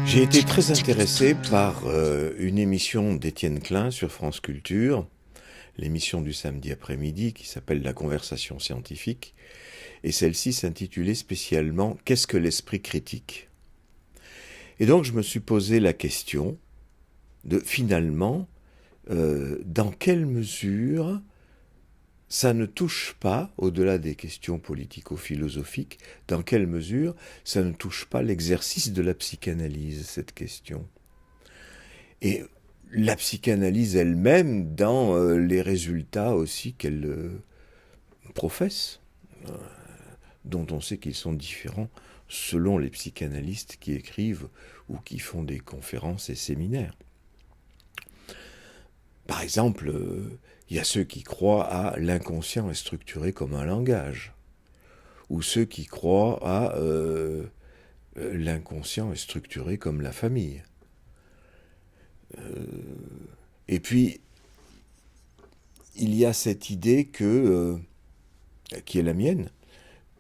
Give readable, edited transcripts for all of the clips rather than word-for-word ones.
J'ai été très intéressé par une émission d'Étienne Klein sur France Culture, l'émission du samedi après-midi qui s'appelle La Conversation scientifique, et celle-ci s'intitulait spécialement « Qu'est-ce que l'esprit critique ?» Et donc je me suis posé la question de finalement, dans quelle mesure ça ne touche pas, au-delà des questions politico-philosophiques, dans quelle mesure ça ne touche pas l'exercice de la psychanalyse, cette question. Et la psychanalyse elle-même, dans les résultats aussi qu'elle professe, dont on sait qu'ils sont différents selon les psychanalystes qui écrivent ou qui font des conférences et séminaires. Par exemple, il y a ceux qui croient à l'inconscient est structuré comme un langage, ou ceux qui croient à l'inconscient est structuré comme la famille. Et puis, il y a cette idée qui est la mienne,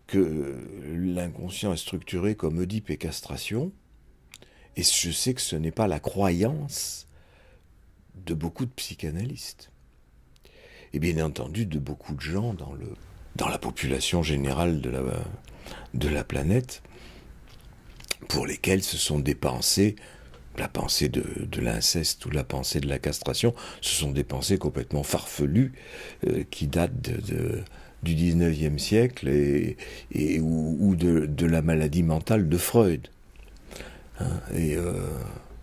que l'inconscient est structuré comme Oedipe et castration, et je sais que ce n'est pas la croyance de beaucoup de psychanalystes. Et bien entendu de beaucoup de gens dans la population générale de la planète, pour lesquels ce sont des pensées, la pensée de l'inceste ou la pensée de la castration, ce sont des pensées complètement farfelues qui datent du 19e siècle ou de la maladie mentale de Freud.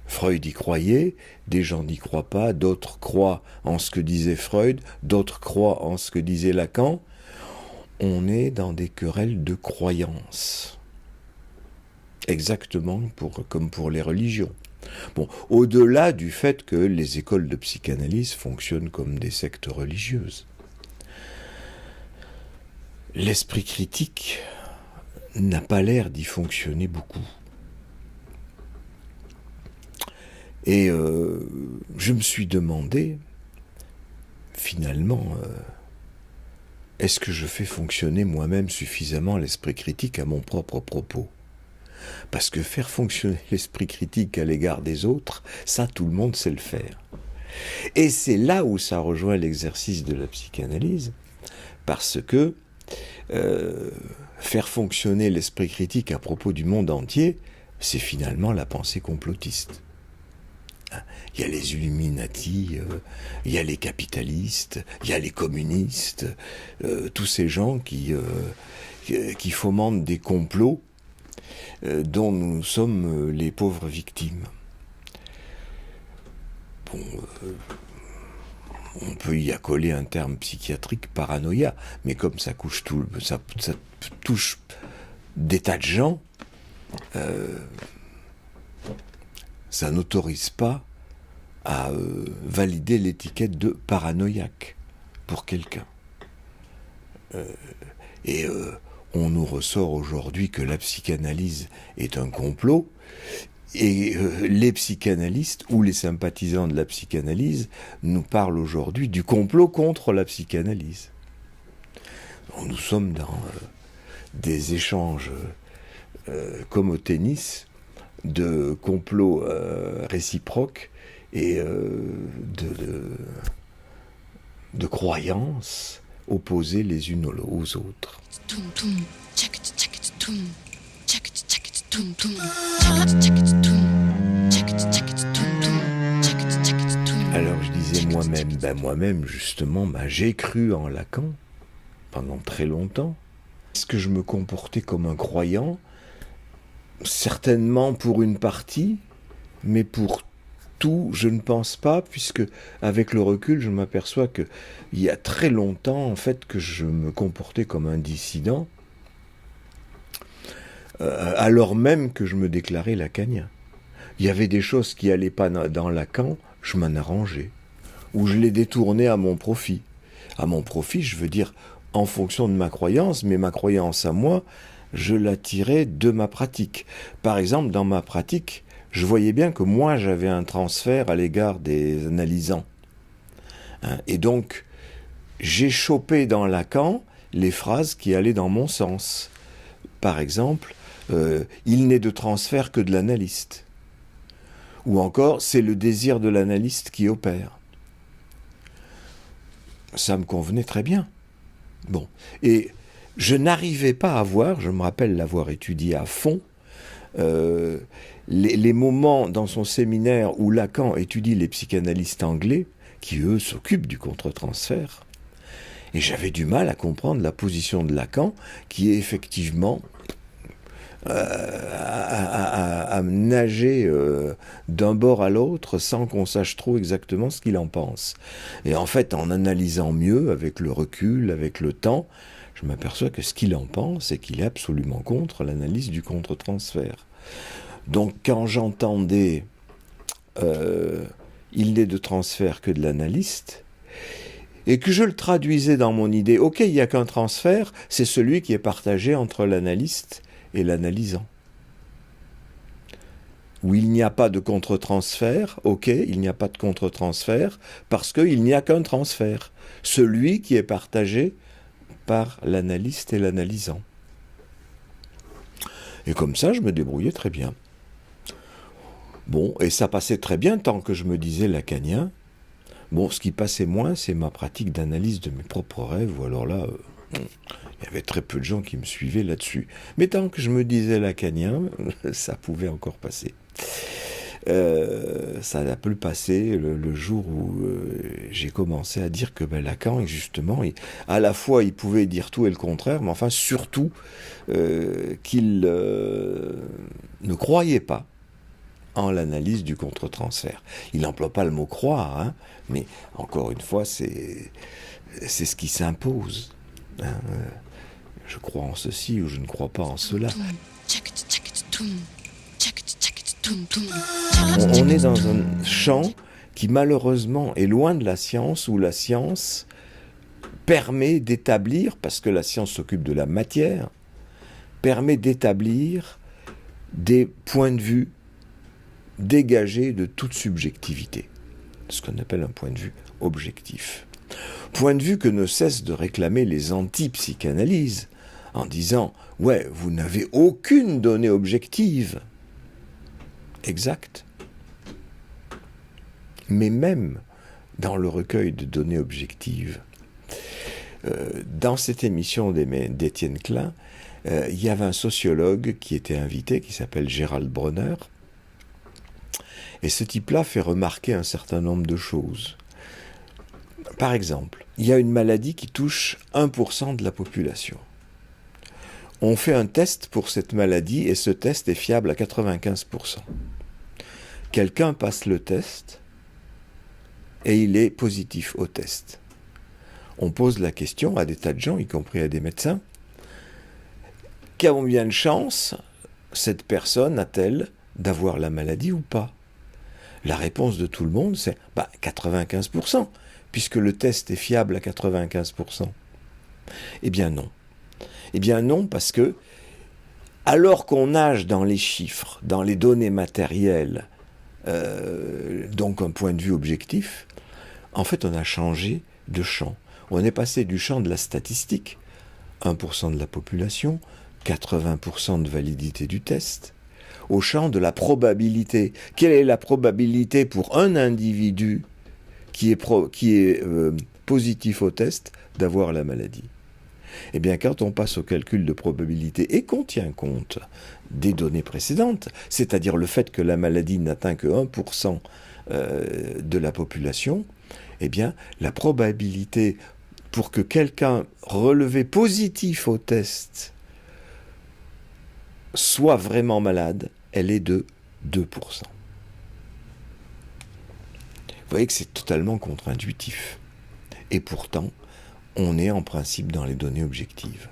Freud y croyait, des gens n'y croient pas, d'autres croient en ce que disait Freud, d'autres croient en ce que disait Lacan. On est dans des querelles de croyances. Exactement comme pour les religions. Bon, au-delà du fait que les écoles de psychanalyse fonctionnent comme des sectes religieuses. L'esprit critique n'a pas l'air d'y fonctionner beaucoup. Et je me suis demandé, finalement, est-ce que je fais fonctionner moi-même suffisamment l'esprit critique à mon propre propos ? Parce que faire fonctionner l'esprit critique à l'égard des autres, ça tout le monde sait le faire. Et c'est là où ça rejoint l'exercice de la psychanalyse, parce que faire fonctionner l'esprit critique à propos du monde entier, c'est finalement la pensée complotiste. Il y a les Illuminati, il y a les capitalistes, il y a les communistes, tous ces gens qui fomentent des complots dont nous sommes les pauvres victimes. Bon, on peut y accoler un terme psychiatrique, paranoïa, mais comme ça touche des tas de gens, ça n'autorise pas à valider l'étiquette de paranoïaque pour quelqu'un. On nous ressort aujourd'hui que la psychanalyse est un complot, et les psychanalystes ou les sympathisants de la psychanalyse nous parlent aujourd'hui du complot contre la psychanalyse. Nous sommes dans des échanges comme au tennis, de complots réciproques et de croyances opposées les unes aux autres. Alors je disais moi-même justement, j'ai cru en Lacan pendant très longtemps. Est-ce que je me comportais comme un croyant ? Certainement pour une partie, mais pour tout, je ne pense pas, puisque avec le recul, je m'aperçois qu'il y a très longtemps, en fait, que je me comportais comme un dissident, alors même que je me déclarais lacanien. Il y avait des choses qui n'allaient pas dans Lacan, je m'en arrangeais, ou je les détournais à mon profit. À mon profit, je veux dire, en fonction de ma croyance, mais ma croyance à moi, je la tirais de ma pratique. Par exemple, dans ma pratique, je voyais bien que moi, j'avais un transfert à l'égard des analysants. Et donc, j'ai chopé dans Lacan les phrases qui allaient dans mon sens. Par exemple, il n'est de transfert que de l'analyste. Ou encore, c'est le désir de l'analyste qui opère. Ça me convenait très bien. Bon. Et je n'arrivais pas à voir, je me rappelle l'avoir étudié à fond, les moments dans son séminaire où Lacan étudie les psychanalystes anglais, qui eux s'occupent du contre-transfert. Et j'avais du mal à comprendre la position de Lacan, qui est effectivement à nager d'un bord à l'autre sans qu'on sache trop exactement ce qu'il en pense. Et en fait, en analysant mieux, avec le recul, avec le temps, je m'aperçois que ce qu'il en pense, c'est qu'il est absolument contre l'analyse du contre-transfert. Donc quand j'entendais il n'est de transfert que de l'analyste, et que je le traduisais dans mon idée, ok, il n'y a qu'un transfert, c'est celui qui est partagé entre l'analyste et l'analysant. Où il n'y a pas de contre-transfert, ok, il n'y a pas de contre-transfert, parce qu'il n'y a qu'un transfert, celui qui est partagé par l'analyste et l'analysant. Et comme ça, je me débrouillais très bien. Bon, et ça passait très bien tant que je me disais lacanien. Bon, ce qui passait moins, c'est ma pratique d'analyse de mes propres rêves, ou alors là, il y avait très peu de gens qui me suivaient là-dessus. Mais tant que je me disais lacanien, ça pouvait encore passer. Ça a peu passé le jour où j'ai commencé à dire que Lacan, justement, à la fois il pouvait dire tout et le contraire, mais enfin surtout qu'il ne croyait pas en l'analyse du contre-transfert. Il n'emploie pas le mot croire, hein, mais encore une fois, c'est ce qui s'impose. Hein. Je crois en ceci ou je ne crois pas en cela. On est dans un champ qui malheureusement est loin de la science, où la science permet d'établir, parce que la science s'occupe de la matière, permet d'établir des points de vue dégagés de toute subjectivité, ce qu'on appelle un point de vue objectif. Point de vue que ne cessent de réclamer les anti-psychanalyses, en disant « Ouais, vous n'avez aucune donnée objective ». Exact. Mais même dans le recueil de données objectives, dans cette émission d'Étienne Klein, il y avait un sociologue qui était invité, qui s'appelle Gérald Bronner, et ce type-là fait remarquer un certain nombre de choses. Par exemple, il y a une maladie qui touche 1% de la population. On fait un test pour cette maladie et ce test est fiable à 95%. Quelqu'un passe le test et il est positif au test. On pose la question à des tas de gens, y compris à des médecins, combien de chances cette personne a-t-elle d'avoir la maladie ou pas ? La réponse de tout le monde, c'est 95%, puisque le test est fiable à 95%. Eh bien non. Eh bien non, parce que, alors qu'on nage dans les chiffres, dans les données matérielles, donc un point de vue objectif, en fait on a changé de champ. On est passé du champ de la statistique, 1% de la population, 80% de validité du test, au champ de la probabilité. Quelle est la probabilité pour un individu qui est positif au test d'avoir la maladie ? Eh bien, quand on passe au calcul de probabilité et qu'on tient compte des données précédentes, c'est-à-dire le fait que la maladie n'atteint que 1% de la population, eh bien, la probabilité pour que quelqu'un relevé positif au test soit vraiment malade, elle est de 2%. Vous voyez que c'est totalement contre-intuitif. Et pourtant, on est en principe dans les données objectives.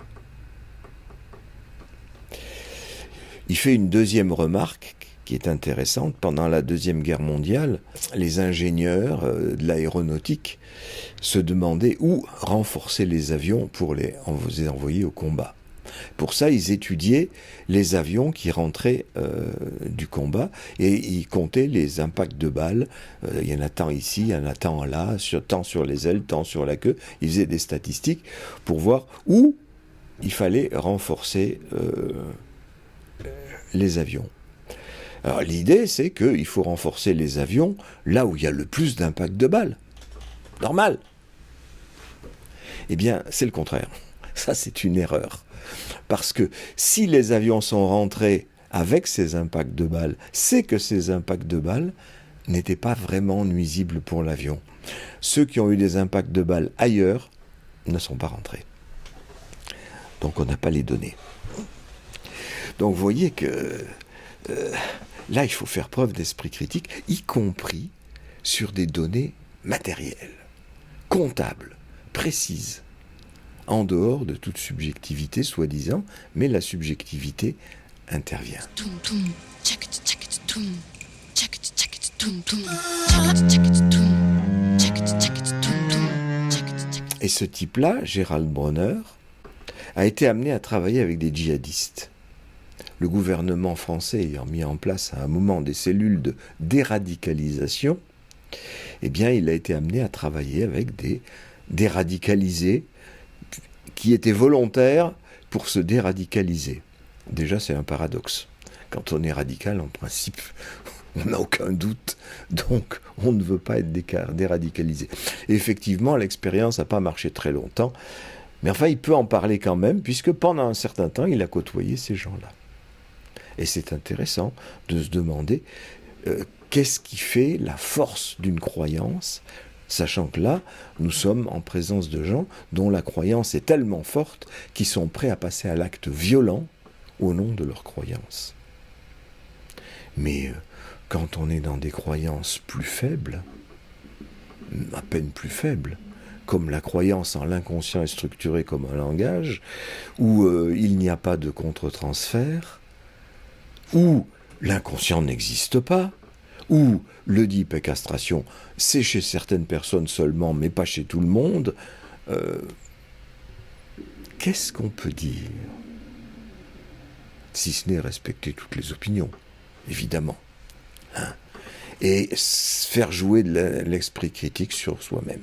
Il fait une deuxième remarque qui est intéressante. Pendant la Deuxième Guerre mondiale, les ingénieurs de l'aéronautique se demandaient où renforcer les avions pour les envoyer au combat. Pour ça, ils étudiaient les avions qui rentraient du combat et ils comptaient les impacts de balles. Il y en a tant ici, il y en a tant là, tant sur les ailes, tant sur la queue. Ils faisaient des statistiques pour voir où il fallait renforcer les avions. Alors l'idée, c'est qu'il faut renforcer les avions là où il y a le plus d'impact de balles. Normal. Eh bien, c'est le contraire. Ça, c'est une erreur. Parce que si les avions sont rentrés avec ces impacts de balles, c'est que ces impacts de balles n'étaient pas vraiment nuisibles pour l'avion. Ceux qui ont eu des impacts de balles ailleurs ne sont pas rentrés. Donc on n'a pas les données. Donc vous voyez que là, il faut faire preuve d'esprit critique, y compris sur des données matérielles, comptables, précises, en dehors de toute subjectivité, soi-disant, mais la subjectivité intervient. Et ce type-là, Gérald Bronner, a été amené à travailler avec des djihadistes. Le gouvernement français ayant mis en place à un moment des cellules de déradicalisation, eh bien, il a été amené à travailler avec des déradicalisés qui étaient volontaires pour se déradicaliser. Déjà, c'est un paradoxe. Quand on est radical, en principe, on n'a aucun doute, donc on ne veut pas être déradicalisé. Et effectivement, l'expérience n'a pas marché très longtemps, mais enfin, il peut en parler quand même, puisque pendant un certain temps, il a côtoyé ces gens-là. Et c'est intéressant de se demander qu'est-ce qui fait la force d'une croyance, sachant que là, nous sommes en présence de gens dont la croyance est tellement forte qu'ils sont prêts à passer à l'acte violent au nom de leur croyance. Mais quand on est dans des croyances plus faibles, à peine plus faibles, comme la croyance en l'inconscient est structurée comme un langage, où il n'y a pas de contre-transfert, où l'inconscient n'existe pas, où l'Oedipe et castration, c'est chez certaines personnes seulement, mais pas chez tout le monde, qu'est-ce qu'on peut dire? Si ce n'est respecter toutes les opinions, évidemment. Hein, et faire jouer de l'esprit critique sur soi-même.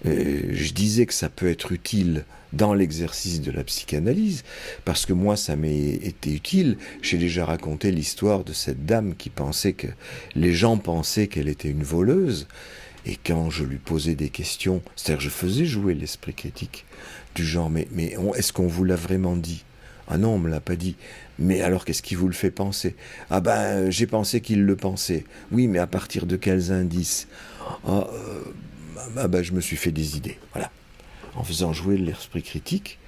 Je disais que ça peut être utile dans l'exercice de la psychanalyse, parce que moi, ça m'est été utile. J'ai déjà raconté l'histoire de cette dame qui pensait que les gens pensaient qu'elle était une voleuse, et quand je lui posais des questions, c'est-à-dire je faisais jouer l'esprit critique, du genre, mais est-ce qu'on vous l'a vraiment dit? Ah non, on me l'a pas dit. Mais alors, qu'est-ce qui vous le fait penser? Ah ben, j'ai pensé qu'il le pensait. Oui, mais à partir de quels indices? Je me suis fait des idées. Voilà. En faisant jouer l'esprit critique,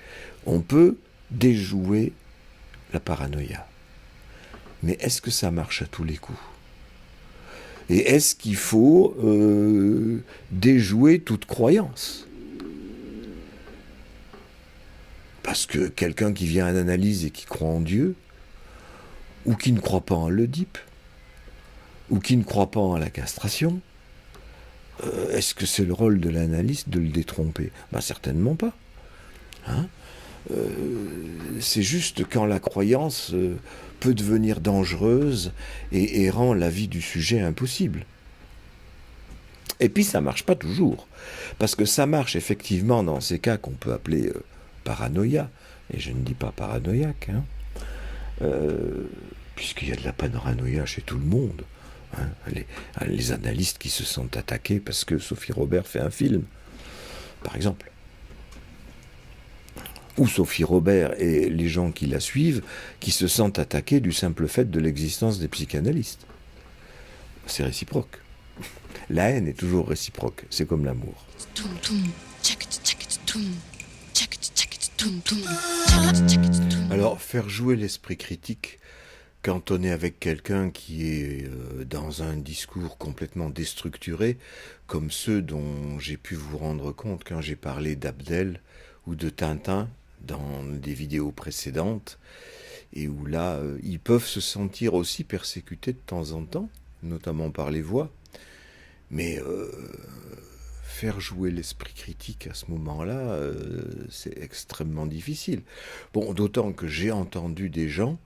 on peut déjouer la paranoïa. Mais est-ce que ça marche à tous les coups? Et est-ce qu'il faut déjouer toute croyance? Parce que quelqu'un qui vient à l'analyse et qui croit en Dieu, ou qui ne croit pas en l'Oedipe, ou qui ne croit pas en la castration, est-ce que c'est le rôle de l'analyste de le détromper? Certainement pas. Hein, c'est juste quand la croyance peut devenir dangereuse et rend la vie du sujet impossible. Et puis ça marche pas toujours, parce que ça marche effectivement dans ces cas qu'on peut appeler paranoïa, et je ne dis pas paranoïaque, hein, puisqu'il y a de la paranoïa chez tout le monde. Hein, les analystes qui se sentent attaqués parce que Sophie Robert fait un film, par exemple. Ou Sophie Robert et les gens qui la suivent qui se sentent attaqués du simple fait de l'existence des psychanalystes. C'est réciproque. La haine est toujours réciproque, c'est comme l'amour. Alors, faire jouer l'esprit critique quand on est avec quelqu'un qui est dans un discours complètement déstructuré, comme ceux dont j'ai pu vous rendre compte quand j'ai parlé d'Abdel ou de Tintin dans des vidéos précédentes, et où là, ils peuvent se sentir aussi persécutés de temps en temps, notamment par les voix, mais faire jouer l'esprit critique à ce moment-là, c'est extrêmement difficile. Bon, d'autant que j'ai entendu des gens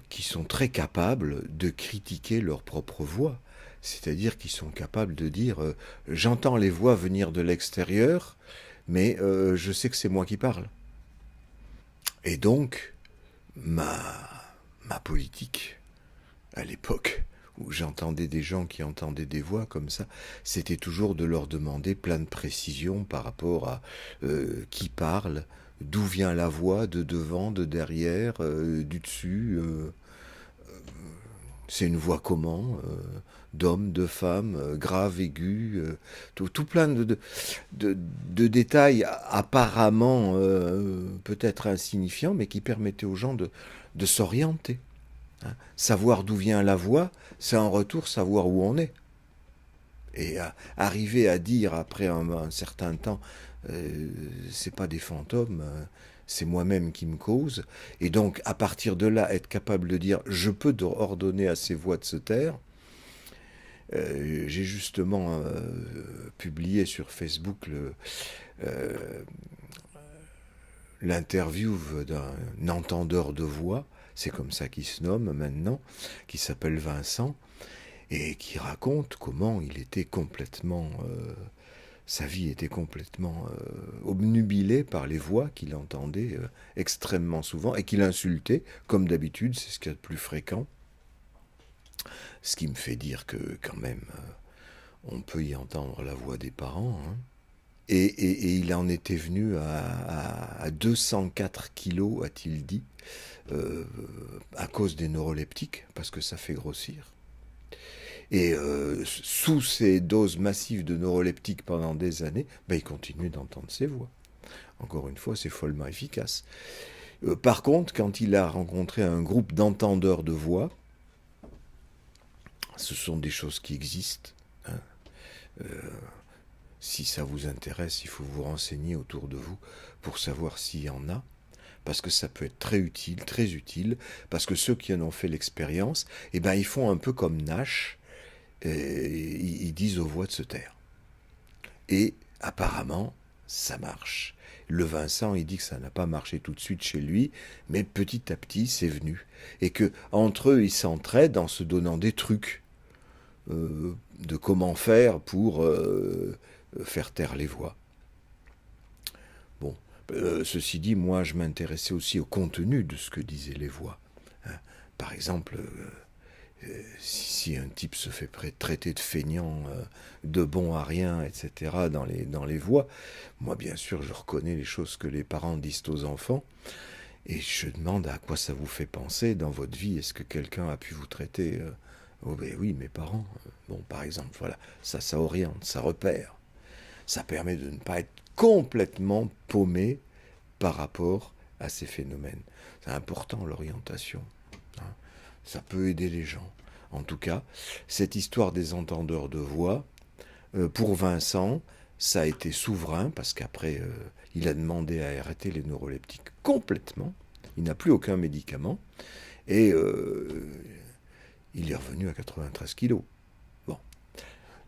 qui sont très capables de critiquer leur propre voix. C'est-à-dire qu'ils sont capables de dire j'entends les voix venir de l'extérieur, mais je sais que c'est moi qui parle. Et donc, ma politique, à l'époque où j'entendais des gens qui entendaient des voix comme ça, c'était toujours de leur demander plein de précisions par rapport à qui parle, d'où vient la voix, de devant, de derrière, du dessus. C'est une voix comment d'homme, de femme, grave, aigu, tout plein de détails apparemment peut-être insignifiants, mais qui permettaient aux gens de s'orienter. Hein. Savoir d'où vient la voix, c'est en retour savoir où on est. Et arriver à dire après un certain temps, c'est pas des fantômes, c'est moi-même qui me cause. Et donc, à partir de là, être capable de dire, je peux ordonner à ces voix de se taire. J'ai justement publié sur Facebook l'interview d'un entendeur de voix, c'est comme ça qu'il se nomme maintenant, qui s'appelle Vincent, et qui raconte comment il était complètement... sa vie était complètement obnubilée par les voix qu'il entendait extrêmement souvent et qu'il insultait, comme d'habitude, c'est ce qu'il y a de plus fréquent. Ce qui me fait dire que quand même, on peut y entendre la voix des parents. Hein. Et il en était venu à 204 kilos, a-t-il dit, à cause des neuroleptiques, parce que ça fait grossir. Et sous ces doses massives de neuroleptiques pendant des années, il continue d'entendre ses voix. Encore une fois, c'est follement efficace. Par contre, quand il a rencontré un groupe d'entendeurs de voix, ce sont des choses qui existent. Hein. Si ça vous intéresse, il faut vous renseigner autour de vous pour savoir s'il y en a. Parce que ça peut être très utile, parce que ceux qui en ont fait l'expérience, ils font un peu comme Nash, ils disent aux voix de se taire. Et apparemment, ça marche. Le Vincent, il dit que ça n'a pas marché tout de suite chez lui, mais petit à petit, c'est venu. Et que entre eux, ils s'entraident en se donnant des trucs de comment faire pour faire taire les voix. Bon, ceci dit, moi, je m'intéressais aussi au contenu de ce que disaient les voix. Hein. Par exemple... si un type se fait traiter de feignant, de bon à rien, etc., dans les voix, moi, bien sûr, je reconnais les choses que les parents disent aux enfants, et je demande à quoi ça vous fait penser dans votre vie. Est-ce que quelqu'un a pu vous traiter oh, ben oui, mes parents. Bon, par exemple, voilà, ça oriente, ça repère. Ça permet de ne pas être complètement paumé par rapport à ces phénomènes. C'est important, l'orientation. Hein. Ça peut aider les gens. En tout cas, cette histoire des entendeurs de voix, pour Vincent, ça a été souverain, parce qu'après, il a demandé à arrêter les neuroleptiques complètement. Il n'a plus aucun médicament. Et il est revenu à 93 kilos. Bon.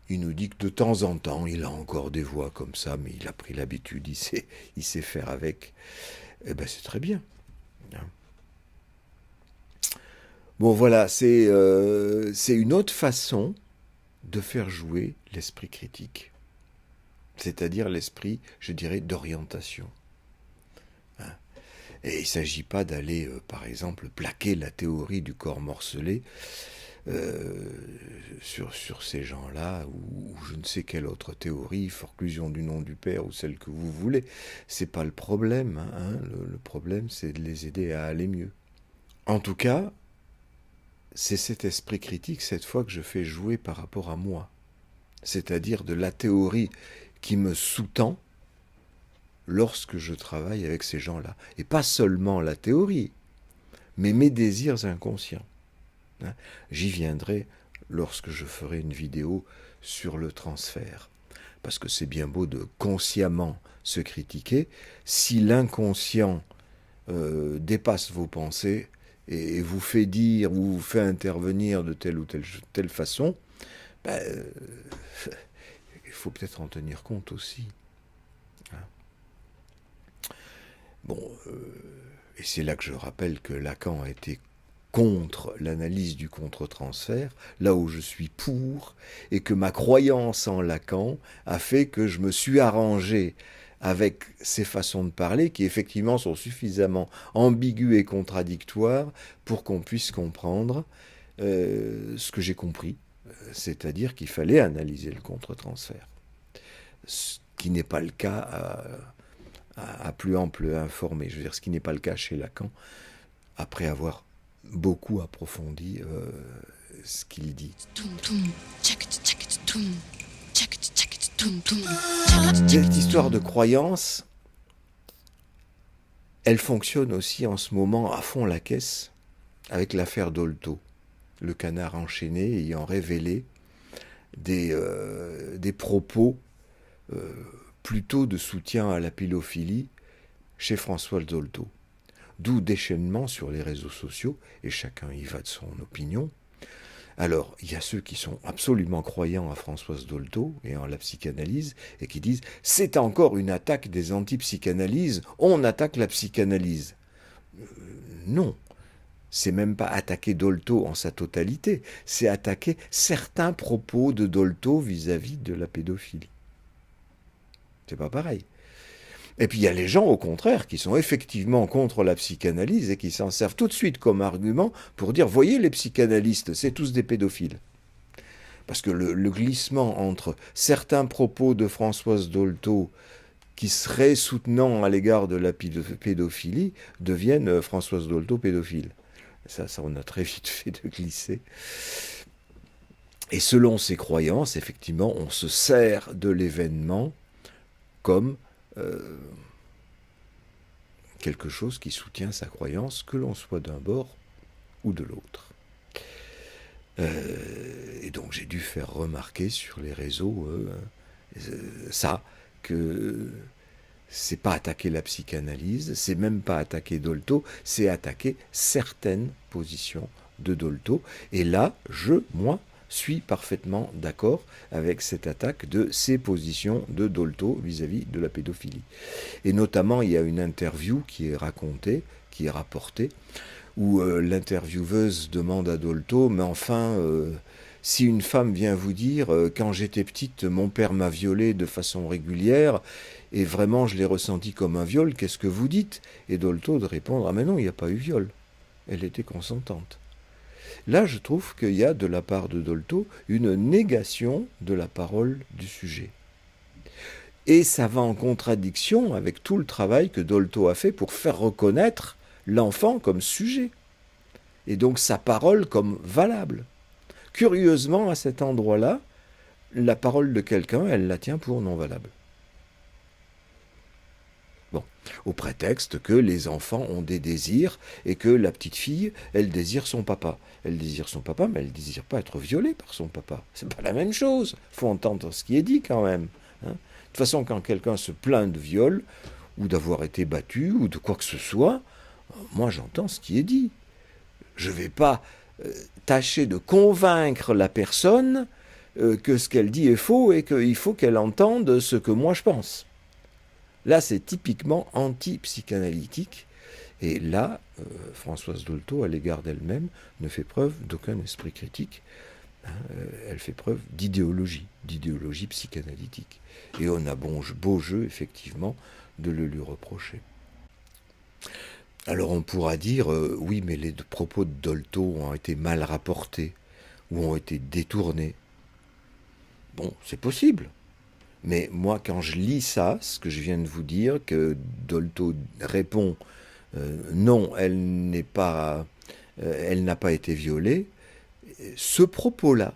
Il nous dit que de temps en temps, il a encore des voix comme ça, mais il a pris l'habitude, il sait faire avec. Eh bien, c'est très bien. Hein. Bon, voilà, c'est une autre façon de faire jouer l'esprit critique. C'est-à-dire l'esprit, je dirais, d'orientation. Hein. Et il ne s'agit pas d'aller, par exemple, plaquer la théorie du corps morcelé sur ces gens-là, ou je ne sais quelle autre théorie, forclusion du nom du Père, ou celle que vous voulez. C'est pas le problème. Hein. Le problème, c'est de les aider à aller mieux. En tout cas, c'est cet esprit critique, cette fois, que je fais jouer par rapport à moi. C'est-à-dire de la théorie qui me sous-tend lorsque je travaille avec ces gens-là. Et pas seulement la théorie, mais mes désirs inconscients. Hein. J'y viendrai lorsque je ferai une vidéo sur le transfert. Parce que c'est bien beau de consciemment se critiquer. Si l'inconscient dépasse vos pensées et vous fait dire ou vous fait intervenir de telle ou telle façon, il faut peut-être en tenir compte aussi. Hein. Bon, et c'est là que je rappelle que Lacan a été contre l'analyse du contre-transfert, là où je suis pour, et que ma croyance en Lacan a fait que je me suis arrangé avec ces façons de parler qui effectivement sont suffisamment ambiguës et contradictoires pour qu'on puisse comprendre ce que j'ai compris, c'est-à-dire qu'il fallait analyser le contre-transfert, ce qui n'est pas le cas à plus ample informé, je veux dire ce qui n'est pas le cas chez Lacan, après avoir beaucoup approfondi ce qu'il dit. Cette histoire de croyance, elle fonctionne aussi en ce moment à fond la caisse avec l'affaire Dolto, le canard enchaîné ayant révélé des propos plutôt de soutien à la pédophilie chez François Dolto. D'où déchaînement sur les réseaux sociaux, et chacun y va de son opinion. Alors, il y a ceux qui sont absolument croyants à Françoise Dolto et en la psychanalyse, et qui disent « c'est encore une attaque des antipsychanalyses, on attaque la psychanalyse ». Non, c'est même pas attaquer Dolto en sa totalité, c'est attaquer certains propos de Dolto vis-à-vis de la pédophilie. C'est pas pareil. Et puis il y a les gens, au contraire, qui sont effectivement contre la psychanalyse et qui s'en servent tout de suite comme argument pour dire « voyez les psychanalystes, c'est tous des pédophiles ». Parce que le glissement entre certains propos de Françoise Dolto qui seraient soutenants à l'égard de la pédophilie deviennent Françoise Dolto pédophile. Ça, on a très vite fait de glisser. Et selon ses croyances, effectivement, on se sert de l'événement comme quelque chose qui soutient sa croyance, que l'on soit d'un bord ou de l'autre. Et donc j'ai dû faire remarquer sur les réseaux ça, que c'est pas attaquer la psychanalyse, c'est même pas attaquer Dolto, c'est attaquer certaines positions de Dolto. Et là, moi, suis parfaitement d'accord avec cette attaque de ces positions de Dolto vis-à-vis de la pédophilie. Et notamment, il y a une interview qui est racontée, qui est rapportée, où l'intervieweuse demande à Dolto « Mais enfin, si une femme vient vous dire « Quand j'étais petite, mon père m'a violée de façon régulière, et vraiment je l'ai ressenti comme un viol, qu'est-ce que vous dites ?» Et Dolto de répondre « Ah mais non, il n'y a pas eu viol. Elle était consentante. » Là, je trouve qu'il y a de la part de Dolto une négation de la parole du sujet. Et ça va en contradiction avec tout le travail que Dolto a fait pour faire reconnaître l'enfant comme sujet, et donc sa parole comme valable. Curieusement, à cet endroit-là, la parole de quelqu'un, elle la tient pour non valable. Bon, au prétexte que les enfants ont des désirs et que la petite fille, elle désire son papa. Elle désire son papa, mais elle ne désire pas être violée par son papa. C'est pas la même chose. Il faut entendre ce qui est dit quand même. Hein. De toute façon, quand quelqu'un se plaint de viol, ou d'avoir été battu, ou de quoi que ce soit, moi j'entends ce qui est dit. Je ne vais pas tâcher de convaincre la personne que ce qu'elle dit est faux et qu'il faut qu'elle entende ce que moi je pense. Là, c'est typiquement anti-psychanalytique. Et là, Françoise Dolto, à l'égard d'elle-même, ne fait preuve d'aucun esprit critique. Hein, elle fait preuve d'idéologie psychanalytique. Et on a beau jeu, effectivement, de le lui reprocher. Alors on pourra dire, oui, mais les propos de Dolto ont été mal rapportés, ou ont été détournés. Bon, c'est possible. Mais moi, quand je lis ça, ce que je viens de vous dire, que Dolto répond non, elle n'a pas été violée, ce propos-là,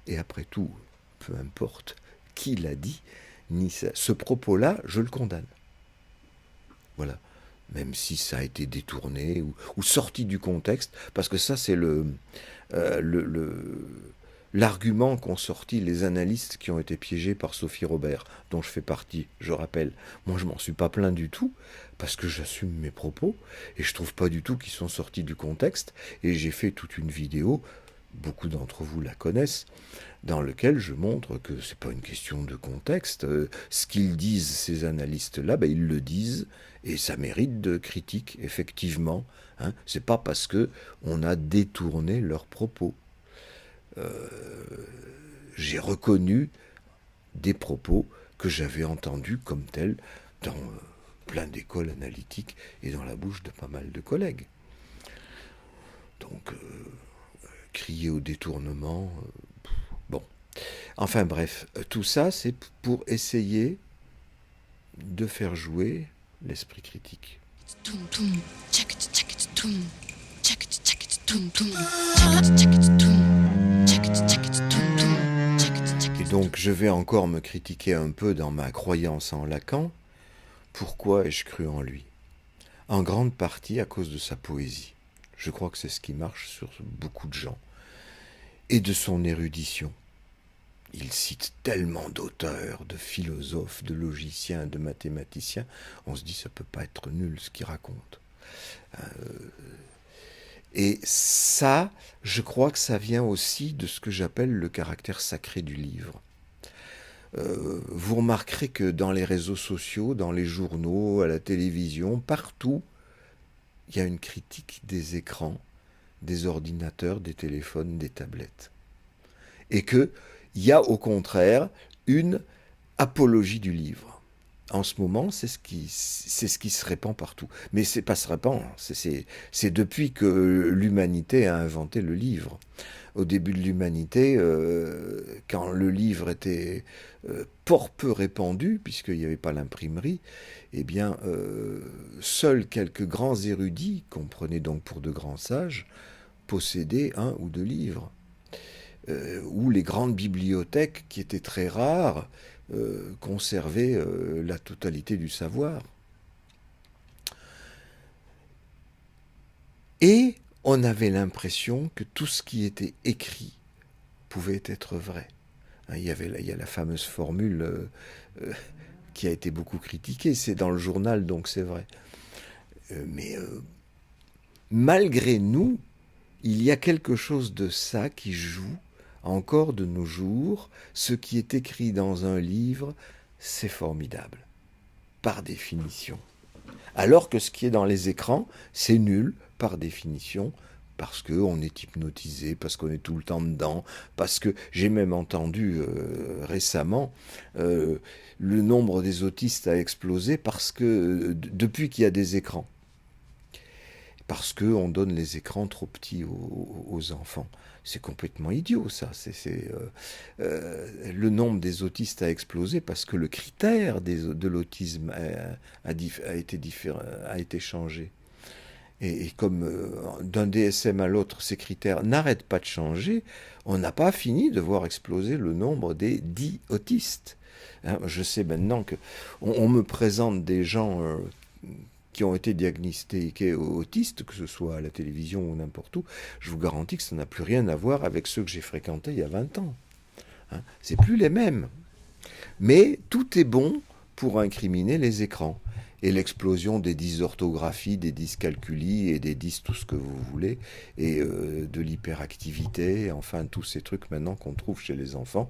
et après tout, peu importe qui l'a dit, ni ça, ce propos-là, je le condamne. Voilà. Même si ça a été détourné ou sorti du contexte, parce que ça, c'est l'argument qu'ont sorti les analystes qui ont été piégés par Sophie Robert, dont je fais partie, je rappelle. Moi, je m'en suis pas plaint du tout, parce que j'assume mes propos, et je trouve pas du tout qu'ils sont sortis du contexte, et j'ai fait toute une vidéo beaucoup d'entre vous la connaissent, dans lequel je montre que c'est pas une question de contexte. Ce qu'ils disent, ces analystes-là, ben, ils le disent, et ça mérite de critique, effectivement. Hein. C'est pas parce que on a détourné leurs propos. J'ai reconnu des propos que j'avais entendus comme tels dans plein d'écoles analytiques et dans la bouche de pas mal de collègues. Donc, crier au détournement, bon. Enfin bref, tout ça, c'est pour essayer de faire jouer l'esprit critique. Et donc, je vais encore me critiquer un peu dans ma croyance en Lacan. Pourquoi ai-je cru en lui ? En grande partie à cause de sa poésie. Je crois que c'est ce qui marche sur beaucoup de gens. Et de son érudition. Il cite tellement d'auteurs, de philosophes, de logiciens, de mathématiciens. On se dit, ça peut pas être nul ce qu'il raconte. Et ça, je crois que ça vient aussi de ce que j'appelle le caractère sacré du livre. Vous remarquerez que dans les réseaux sociaux, dans les journaux, à la télévision, partout, il y a une critique des écrans, des ordinateurs, des téléphones, des tablettes. Et qu'il y a au contraire une apologie du livre. En ce moment, c'est ce qui se répand partout. Mais c'est pas se répand, c'est depuis que l'humanité a inventé le livre. Au début de l'humanité, quand le livre était peu répandu, puisqu'il n'y avait pas l'imprimerie, eh bien, seuls quelques grands érudits, qu'on prenait donc pour de grands sages, possédaient un ou deux livres. Ou les grandes bibliothèques, qui étaient très rares, conservaient la totalité du savoir. Et on avait l'impression que tout ce qui était écrit pouvait être vrai. Il y a la fameuse formule qui a été beaucoup critiquée, c'est dans le journal, donc c'est vrai. Mais malgré nous, il y a quelque chose de ça qui joue encore de nos jours. Ce qui est écrit dans un livre, c'est formidable, par définition. Alors que ce qui est dans les écrans, c'est nul, par définition, parce qu'on est hypnotisé, parce qu'on est tout le temps dedans, parce que j'ai même entendu récemment le nombre des autistes a explosé parce que depuis qu'il y a des écrans, parce qu'on donne les écrans trop petits aux enfants. C'est complètement idiot, ça. Le nombre des autistes a explosé parce que le critère de l'autisme a été changé. Et comme d'un DSM à l'autre, ces critères n'arrêtent pas de changer, on n'a pas fini de voir exploser le nombre des dits autistes. Hein, je sais maintenant qu'on me présente des gens qui ont été diagnostiqués autistes, que ce soit à la télévision ou n'importe où. Je vous garantis que ça n'a plus rien à voir avec ceux que j'ai fréquentés il y a 20 ans. Hein, c'est plus les mêmes. Mais tout est bon pour incriminer les écrans. Et l'explosion des dysorthographies, des dyscalculies et des tout ce que vous voulez, et de l'hyperactivité, enfin tous ces trucs maintenant qu'on trouve chez les enfants,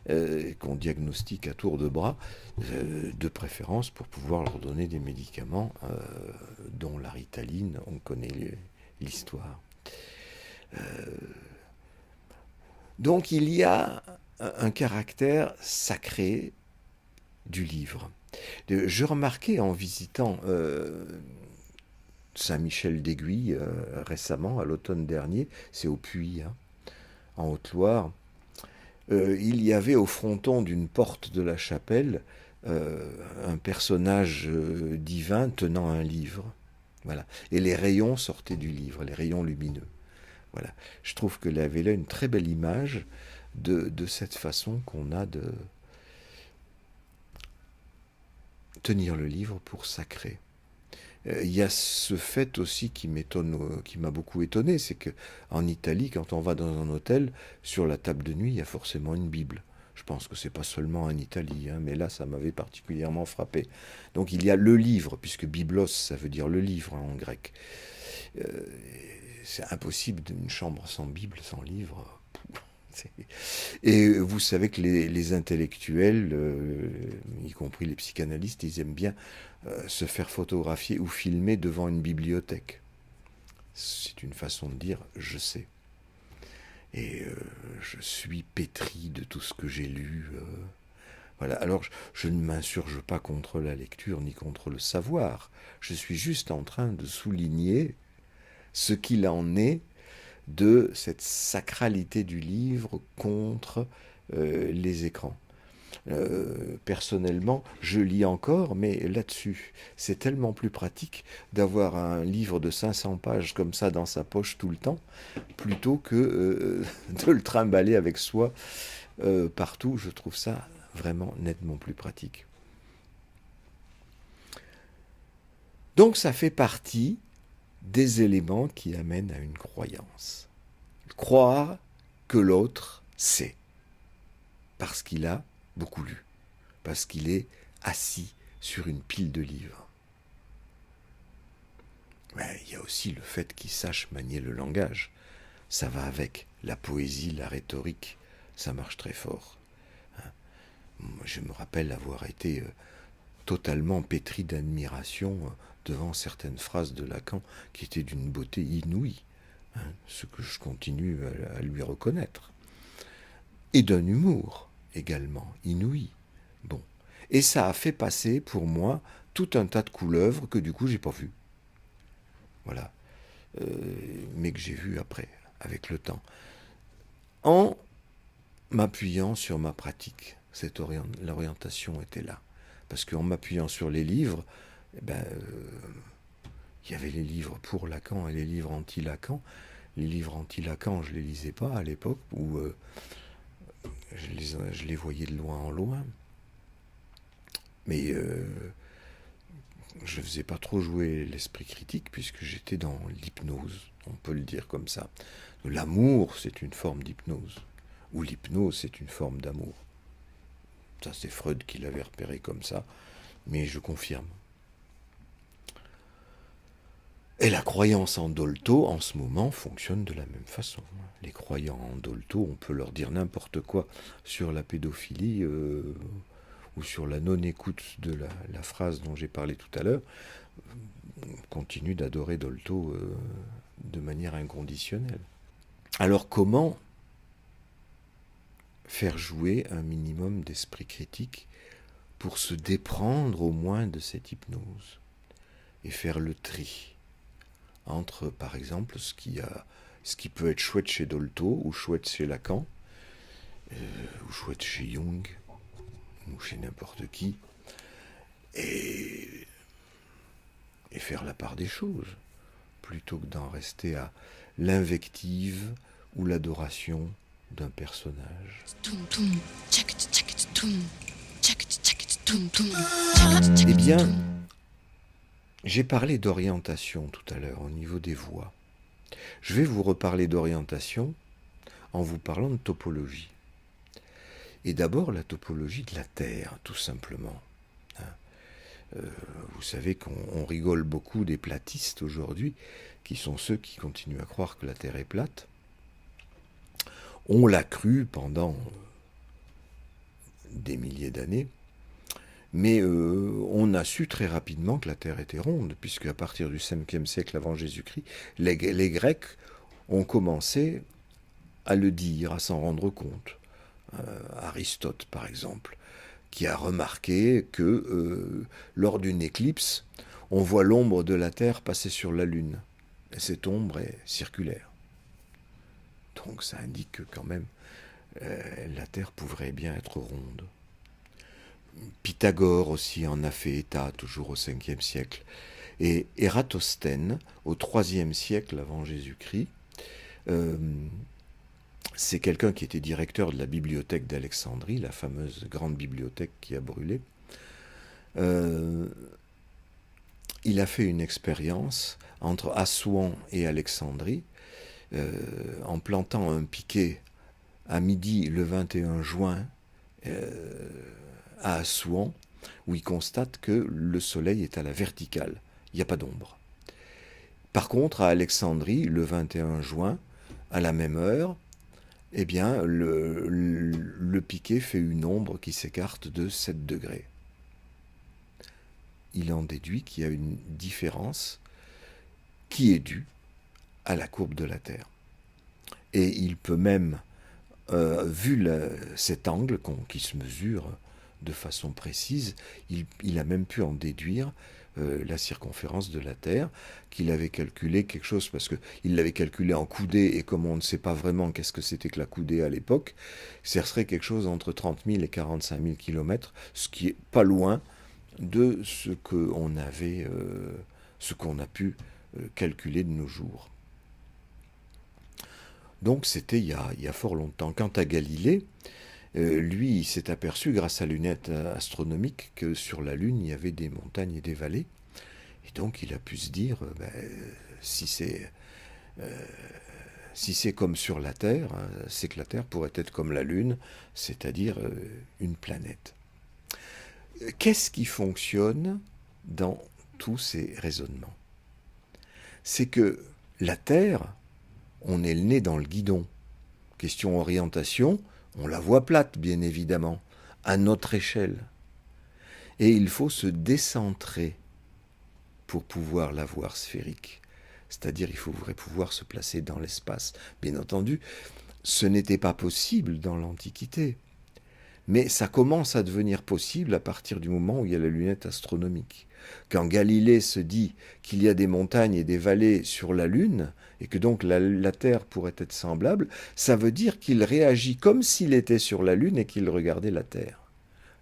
qu'on diagnostique à tour de bras, de préférence pour pouvoir leur donner des médicaments dont la Ritaline, on connaît l'histoire. Donc il y a un caractère sacré du livre. Je remarquais en visitant Saint-Michel-d'Aiguille récemment, à l'automne dernier, c'est au Puy, hein, en Haute-Loire, il y avait au fronton d'une porte de la chapelle un personnage divin tenant un livre. Voilà. Et les rayons sortaient du livre, les rayons lumineux. Voilà. Je trouve que là avait là une très belle image de cette façon qu'on a de tenir le livre pour sacré. Il y a ce fait aussi qui m'a beaucoup étonné, c'est qu'en Italie, quand on va dans un hôtel, sur la table de nuit, il y a forcément une Bible. Je pense que c'est pas seulement en Italie, hein, mais là, ça m'avait particulièrement frappé. Donc il y a le livre, puisque biblos, ça veut dire le livre hein, en grec. Euh, c'est impossible d'une chambre sans Bible, sans livre. Et vous savez que les intellectuels, y compris les psychanalystes, ils aiment bien se faire photographier ou filmer devant une bibliothèque. C'est une façon de dire je sais. Et je suis pétri de tout ce que j'ai lu. Voilà. Alors je ne m'insurge pas contre la lecture ni contre le savoir. Je suis juste en train de souligner ce qu'il en est de cette sacralité du livre contre les écrans. Personnellement, je lis encore, mais là-dessus, c'est tellement plus pratique d'avoir un livre de 500 pages comme ça dans sa poche tout le temps, plutôt que de le trimballer avec soi partout. Je trouve ça vraiment nettement plus pratique. Donc ça fait partie des éléments qui amènent à une croyance. Croire que l'autre sait, parce qu'il a beaucoup lu, parce qu'il est assis sur une pile de livres. Mais il y a aussi le fait qu'il sache manier le langage. Ça va avec la poésie, la rhétorique, ça marche très fort. Je me rappelle avoir été totalement pétri d'admiration devant certaines phrases de Lacan qui étaient d'une beauté inouïe, ce que je continue à lui reconnaître. Et d'un humour également inouï. Bon. Et ça a fait passer pour moi tout un tas de couleuvres que du coup j'ai pas vues. Voilà. Mais que j'ai vues après, avec le temps. En m'appuyant sur ma pratique, l'orientation était là. Parce qu'en m'appuyant sur les livres, il y avait les livres pour Lacan et les livres anti-Lacan. Les livres anti-Lacan, je ne les lisais pas à l'époque, où je les voyais de loin en loin. Mais je ne faisais pas trop jouer l'esprit critique, puisque j'étais dans l'hypnose, on peut le dire comme ça. L'amour, c'est une forme d'hypnose, ou l'hypnose, c'est une forme d'amour. Ça, c'est Freud qui l'avait repéré comme ça, mais je confirme. Et la croyance en Dolto, en ce moment, fonctionne de la même façon. Les croyants en Dolto, on peut leur dire n'importe quoi sur la pédophilie ou sur la non-écoute de la phrase dont j'ai parlé tout à l'heure, continuent d'adorer Dolto de manière inconditionnelle. Alors comment faire jouer un minimum d'esprit critique pour se déprendre au moins de cette hypnose et faire le tri entre, par exemple, ce qui peut être chouette chez Dolto ou chouette chez Lacan ou chouette chez Jung ou chez n'importe qui et faire la part des choses plutôt que d'en rester à l'invective ou l'adoration d'un personnage. Eh bien, j'ai parlé d'orientation tout à l'heure au niveau des voix. Je vais vous reparler d'orientation en vous parlant de topologie. Et d'abord la topologie de la Terre, tout simplement. Vous savez qu'on rigole beaucoup des platistes aujourd'hui, qui sont ceux qui continuent à croire que la Terre est plate. On l'a cru pendant des milliers d'années, mais on a su très rapidement que la Terre était ronde, puisque à partir du 5e siècle avant Jésus-Christ, les Grecs ont commencé à le dire, à s'en rendre compte. Aristote, par exemple, qui a remarqué que lors d'une éclipse, on voit l'ombre de la Terre passer sur la Lune. Et cette ombre est circulaire. Donc ça indique que quand même la Terre pourrait bien être ronde. Pythagore aussi en a fait état, toujours au 5e siècle. Et Ératosthène, au 3e siècle avant Jésus-Christ, c'est quelqu'un qui était directeur de la bibliothèque d'Alexandrie, la fameuse grande bibliothèque qui a brûlé. Il a fait une expérience entre Assouan et Alexandrie, en plantant un piquet à midi le 21 juin à Assouan, où il constate que le soleil est à la verticale, il n'y a pas d'ombre. Par contre, à Alexandrie, le 21 juin, à la même heure, eh bien, le piquet fait une ombre qui s'écarte de 7 degrés. Il en déduit qu'il y a une différence qui est due à la courbe de la Terre. Et il peut même, vu cet angle qui se mesure de façon précise, il a même pu en déduire la circonférence de la Terre, qu'il avait calculé quelque chose, parce qu'il l'avait calculé en coudée, et comme on ne sait pas vraiment qu'est-ce que c'était que la coudée à l'époque, ce serait quelque chose entre 30 000 et 45 000 kilomètres, ce qui est pas loin de ce qu'on avait, ce qu'on a pu calculer de nos jours. Donc c'était il y a fort longtemps. Quant à Galilée, lui, il s'est aperçu, grâce à lunettes astronomiques, que sur la Lune, il y avait des montagnes et des vallées. Et donc, il a pu se dire, si c'est comme sur la Terre, c'est que la Terre pourrait être comme la Lune, c'est-à-dire une planète. Qu'est-ce qui fonctionne dans tous ces raisonnements? C'est que la Terre, on est le nez dans le guidon. Question orientation, on la voit plate, bien évidemment, à notre échelle. Et il faut se décentrer pour pouvoir la voir sphérique. C'est-à-dire, il faudrait pouvoir se placer dans l'espace. Bien entendu, ce n'était pas possible dans l'Antiquité. Mais ça commence à devenir possible à partir du moment où il y a la lunette astronomique. Quand Galilée se dit qu'il y a des montagnes et des vallées sur la Lune, et que donc la Terre pourrait être semblable, ça veut dire qu'il réagit comme s'il était sur la Lune et qu'il regardait la Terre.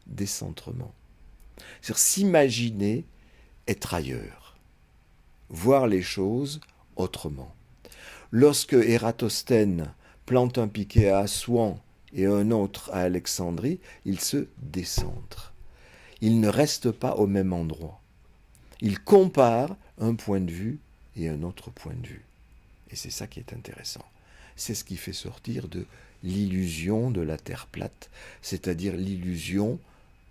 Décentrement. C'est-à-dire s'imaginer être ailleurs, voir les choses autrement. Lorsque Ératosthène plante un piquet à Assouan et un autre à Alexandrie, il se décentre. Il ne reste pas au même endroit. Il compare un point de vue et un autre point de vue. Et c'est ça qui est intéressant. C'est ce qui fait sortir de l'illusion de la Terre plate, c'est-à-dire l'illusion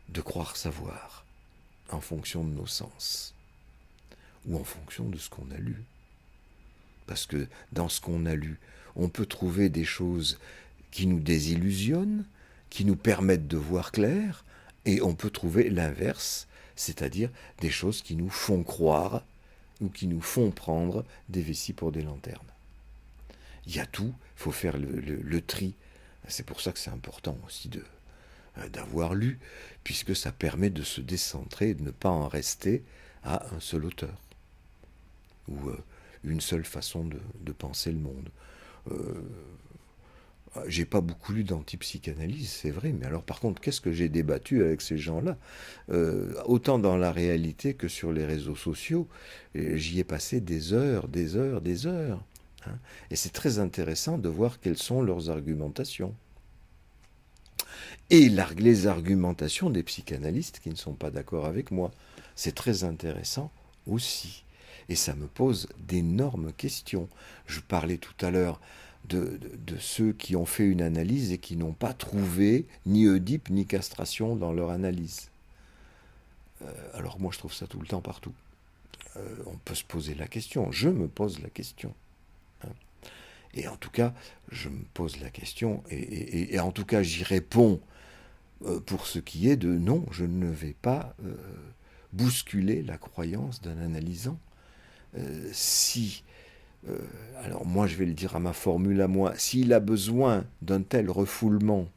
de croire savoir, en fonction de nos sens, ou en fonction de ce qu'on a lu. Parce que dans ce qu'on a lu, on peut trouver des choses qui nous désillusionnent, qui nous permettent de voir clair, et on peut trouver l'inverse, c'est-à-dire des choses qui nous font croire ou qui nous font prendre des vessies pour des lanternes. Il y a tout, il faut faire le tri. C'est pour ça que c'est important aussi d'avoir lu, puisque ça permet de se décentrer et de ne pas en rester à un seul auteur, ou une seule façon de penser le monde. J'ai pas beaucoup lu d'antipsychanalyse, c'est vrai, mais alors par contre, qu'est-ce que j'ai débattu avec ces gens-là, autant dans la réalité que sur les réseaux sociaux. J'y ai passé des heures, des heures, des heures. Hein, et c'est très intéressant de voir quelles sont leurs argumentations. Et les argumentations des psychanalystes qui ne sont pas d'accord avec moi. C'est très intéressant aussi. Et ça me pose d'énormes questions. Je parlais tout à l'heure de ceux qui ont fait une analyse et qui n'ont pas trouvé ni Oedipe ni castration dans leur analyse. Alors moi je trouve ça tout le temps partout. On peut se poser la question, je me pose la question. Hein. Et en tout cas, je me pose la question, et en tout cas j'y réponds pour ce qui est de non, je ne vais pas bousculer la croyance d'un analysant. Alors moi je vais le dire à ma formule à moi, s'il a besoin d'un tel refoulement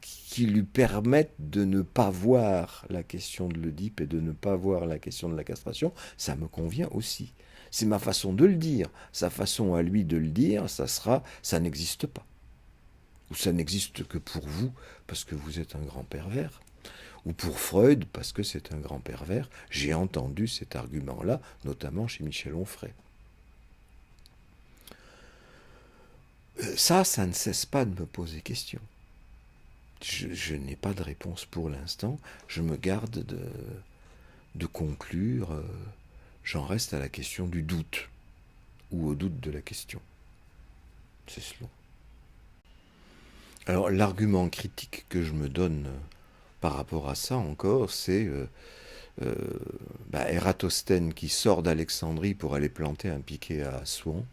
qui lui permette de ne pas voir la question de l'Oedipe et de ne pas voir la question de la castration, ça me convient aussi. C'est ma façon de le dire. Sa façon à lui de le dire, ça n'existe pas. Ou ça n'existe que pour vous, parce que vous êtes un grand pervers. Ou pour Freud, parce que c'est un grand pervers. J'ai entendu cet argument-là, notamment chez Michel Onfray. Ça ne cesse pas de me poser question. Je n'ai pas de réponse pour l'instant. Je me garde de conclure. J'en reste à la question du doute, ou au doute de la question. C'est cela. Alors l'argument critique que je me donne par rapport à ça encore, c'est euh, Ératosthène qui sort d'Alexandrie pour aller planter un piquet à Assouan,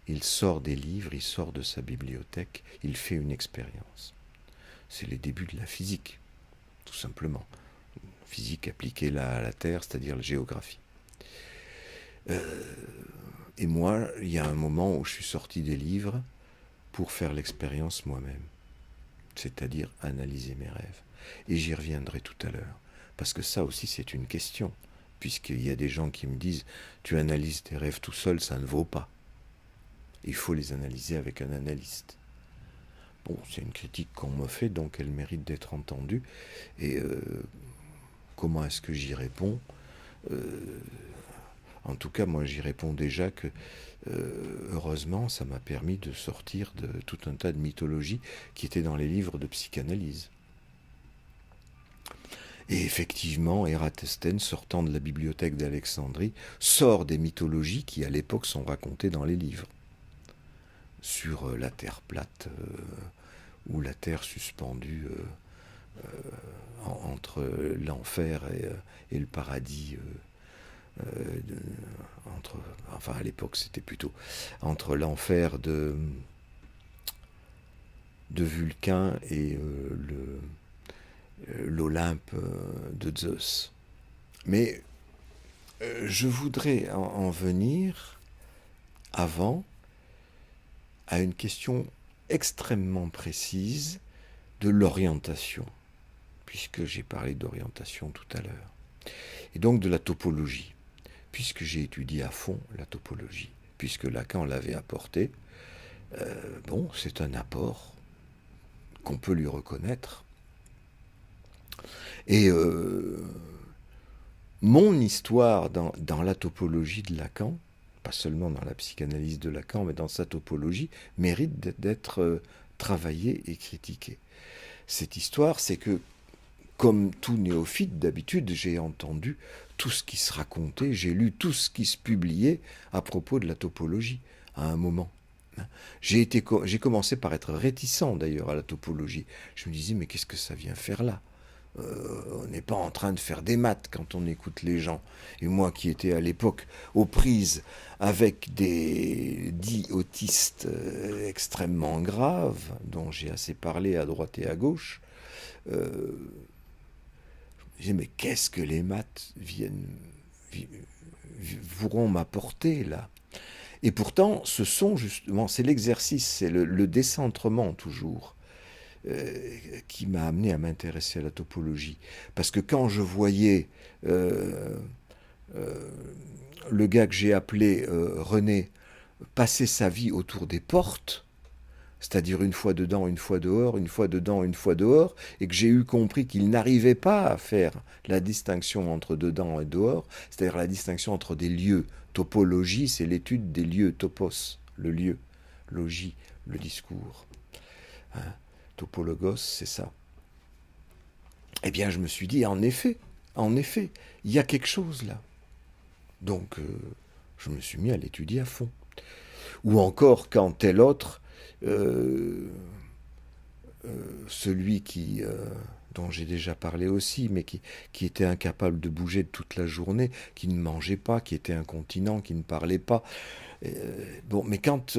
il sort des livres, il sort de sa bibliothèque, il fait une expérience. C'est les débuts de la physique, tout simplement. Physique appliquée à la Terre, c'est-à-dire la géographie. Et moi, il y a un moment où je suis sorti des livres pour faire l'expérience moi-même, c'est-à-dire analyser mes rêves. Et j'y reviendrai tout à l'heure, parce que ça aussi c'est une question, puisqu'il y a des gens qui me disent « tu analyses tes rêves tout seul, ça ne vaut pas ». Il faut les analyser avec un analyste. Bon, c'est une critique qu'on me fait, donc elle mérite d'être entendue. Et comment est-ce que j'y réponds ? En tout cas, moi j'y réponds déjà que, heureusement, ça m'a permis de sortir de tout un tas de mythologies qui étaient dans les livres de psychanalyse. Et effectivement, Ératosthène, sortant de la bibliothèque d'Alexandrie, sort des mythologies qui, à l'époque, sont racontées dans les livres. Sur la terre plate, ou la terre suspendue entre l'enfer et le paradis. Enfin, à l'époque, c'était plutôt entre l'enfer de Vulcain et l'Olympe de Zeus. Mais je voudrais en venir avant à une question extrêmement précise de l'orientation, puisque j'ai parlé d'orientation tout à l'heure, et donc de la topologie, puisque j'ai étudié à fond la topologie, puisque Lacan l'avait apporté. Bon, c'est un apport qu'on peut lui reconnaître. Et mon histoire dans la topologie de Lacan, pas seulement dans la psychanalyse de Lacan, mais dans sa topologie, mérite d'être travaillée et critiquée. Cette histoire, c'est que, comme tout néophyte, d'habitude, j'ai entendu tout ce qui se racontait, j'ai lu tout ce qui se publiait à propos de la topologie, à un moment. J'ai commencé par être réticent, d'ailleurs, à la topologie. Je me disais, mais qu'est-ce que ça vient faire là ? On n'est pas en train de faire des maths quand on écoute les gens. Et moi qui étais à l'époque aux prises avec des dits autistes extrêmement graves, dont j'ai assez parlé à droite et à gauche, je me disais, mais qu'est-ce que les maths pourront m'apporter là ? Et pourtant, c'est l'exercice, c'est le décentrement toujours. Qui m'a amené à m'intéresser à la topologie. Parce que quand je voyais le gars que j'ai appelé René passer sa vie autour des portes, c'est-à-dire une fois dedans, une fois dehors, une fois dedans, une fois dehors, et que j'ai eu compris qu'il n'arrivait pas à faire la distinction entre dedans et dehors, c'est-à-dire la distinction entre des lieux. Topologie, c'est l'étude des lieux, topos, le lieu, logie, le discours. Hein? Topologos, c'est ça. Eh bien, je me suis dit, en effet, il y a quelque chose là. Donc, je me suis mis à l'étudier à fond. Ou encore, quand tel autre, celui dont j'ai déjà parlé aussi, mais qui était incapable de bouger toute la journée, qui ne mangeait pas, qui était incontinent, qui ne parlait pas. Bon, mais quand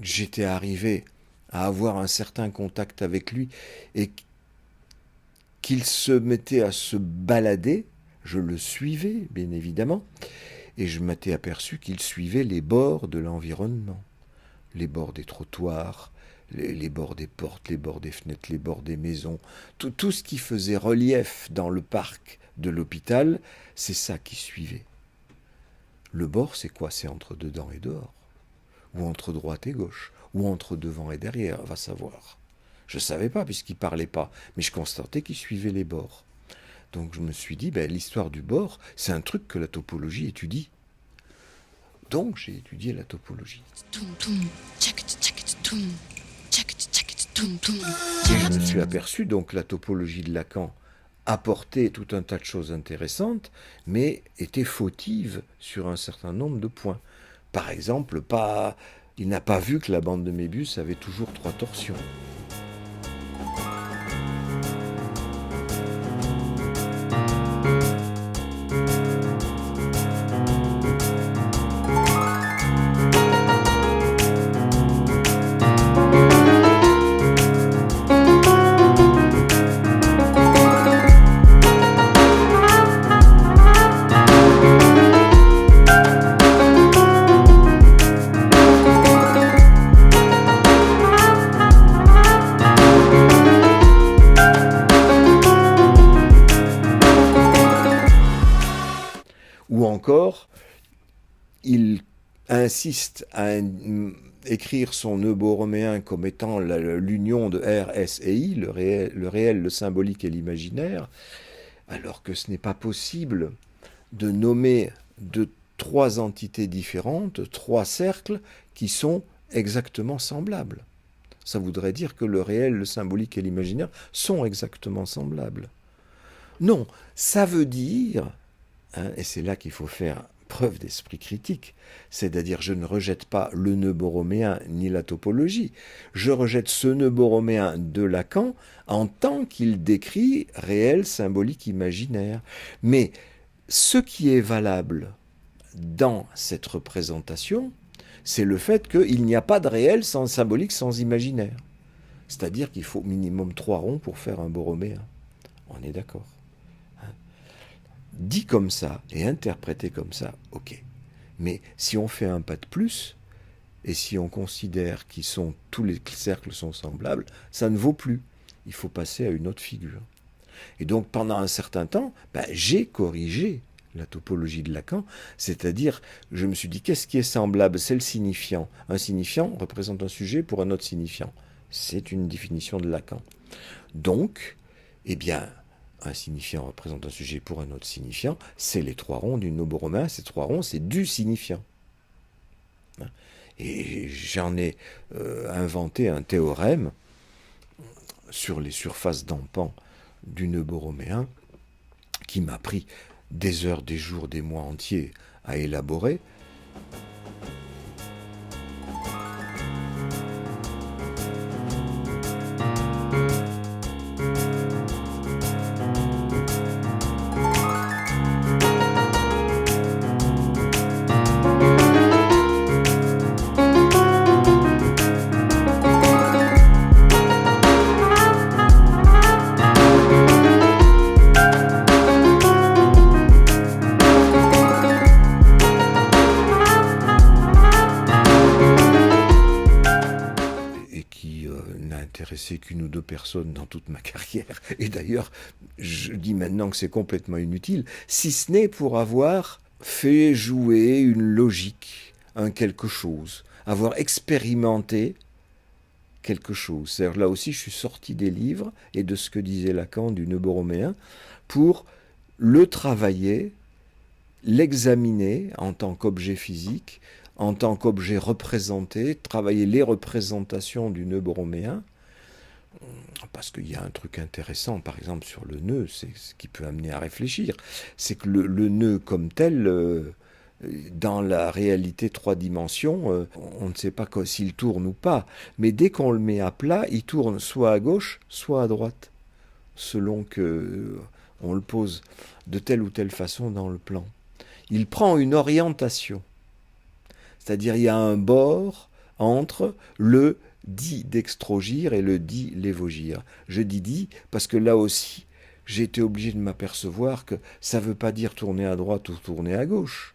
j'étais arrivé à avoir un certain contact avec lui, et qu'il se mettait à se balader, je le suivais, bien évidemment, et je m'étais aperçu qu'il suivait les bords de l'environnement, les bords des trottoirs, les bords des portes, les bords des fenêtres, les bords des maisons, tout ce qui faisait relief dans le parc de l'hôpital, c'est ça qui suivait. Le bord, c'est quoi ? C'est entre dedans et dehors, ou entre droite et gauche, ou entre devant et derrière, va savoir. Je ne savais pas, puisqu'il ne parlait pas, mais je constatais qu'il suivait les bords. Donc je me suis dit, l'histoire du bord, c'est un truc que la topologie étudie. Donc j'ai étudié la topologie. Et je me suis aperçu, donc la topologie de Lacan apportait tout un tas de choses intéressantes, mais était fautive sur un certain nombre de points. Par exemple, il n'a pas vu que la bande de Mébius avait toujours 3 torsions. Ou encore, il insiste à écrire son nœud borroméen comme étant l'union de R, S et I, le réel, le symbolique et l'imaginaire, alors que ce n'est pas possible de nommer de trois entités différentes, trois cercles qui sont exactement semblables. Ça voudrait dire que le réel, le symbolique et l'imaginaire sont exactement semblables. Non, ça veut dire, et c'est là qu'il faut faire preuve d'esprit critique, c'est-à-dire je ne rejette pas le nœud borroméen ni la topologie, je rejette ce nœud borroméen de Lacan en tant qu'il décrit réel, symbolique, imaginaire. Mais ce qui est valable dans cette représentation, c'est le fait qu'il n'y a pas de réel sans symbolique, sans imaginaire. C'est-à-dire qu'il faut minimum 3 ronds pour faire un borroméen. On est d'accord. Dit comme ça et interprété comme ça, ok. Mais si on fait un pas de plus, et si on considère tous les cercles sont semblables, ça ne vaut plus. Il faut passer à une autre figure. Et donc pendant un certain temps, j'ai corrigé la topologie de Lacan, c'est-à-dire, je me suis dit, qu'est-ce qui est semblable? C'est le signifiant. Un signifiant représente un sujet pour un autre signifiant. C'est une définition de Lacan. Donc, eh bien, un signifiant représente un sujet pour un autre signifiant, c'est les 3 ronds du nœud borroméen. Ces 3 ronds, c'est du signifiant. Et j'en ai inventé un théorème sur les surfaces d'empant du nœud borroméen qui m'a pris des heures, des jours, des mois entiers à élaborer. Qu'une ou deux personnes dans toute ma carrière. Et d'ailleurs, je dis maintenant que c'est complètement inutile, si ce n'est pour avoir fait jouer une logique, un quelque chose, avoir expérimenté quelque chose. C'est-à-dire, là aussi, je suis sorti des livres et de ce que disait Lacan du nœud borroméen pour le travailler, l'examiner en tant qu'objet physique, en tant qu'objet représenté, travailler les représentations du nœud borroméen. Parce qu'il y a un truc intéressant, par exemple, sur le nœud, c'est ce qui peut amener à réfléchir. C'est que le nœud comme tel, dans la réalité 3 dimensions, on ne sait pas s'il tourne ou pas. Mais dès qu'on le met à plat, il tourne soit à gauche, soit à droite, selon qu'on le pose de telle ou telle façon dans le plan. Il prend une orientation. C'est-à-dire, il y a un bord entre le dit dextrogir et le dit lévogir. Je dis dit parce que là aussi, j'ai été obligé de m'apercevoir que ça ne veut pas dire tourner à droite ou tourner à gauche.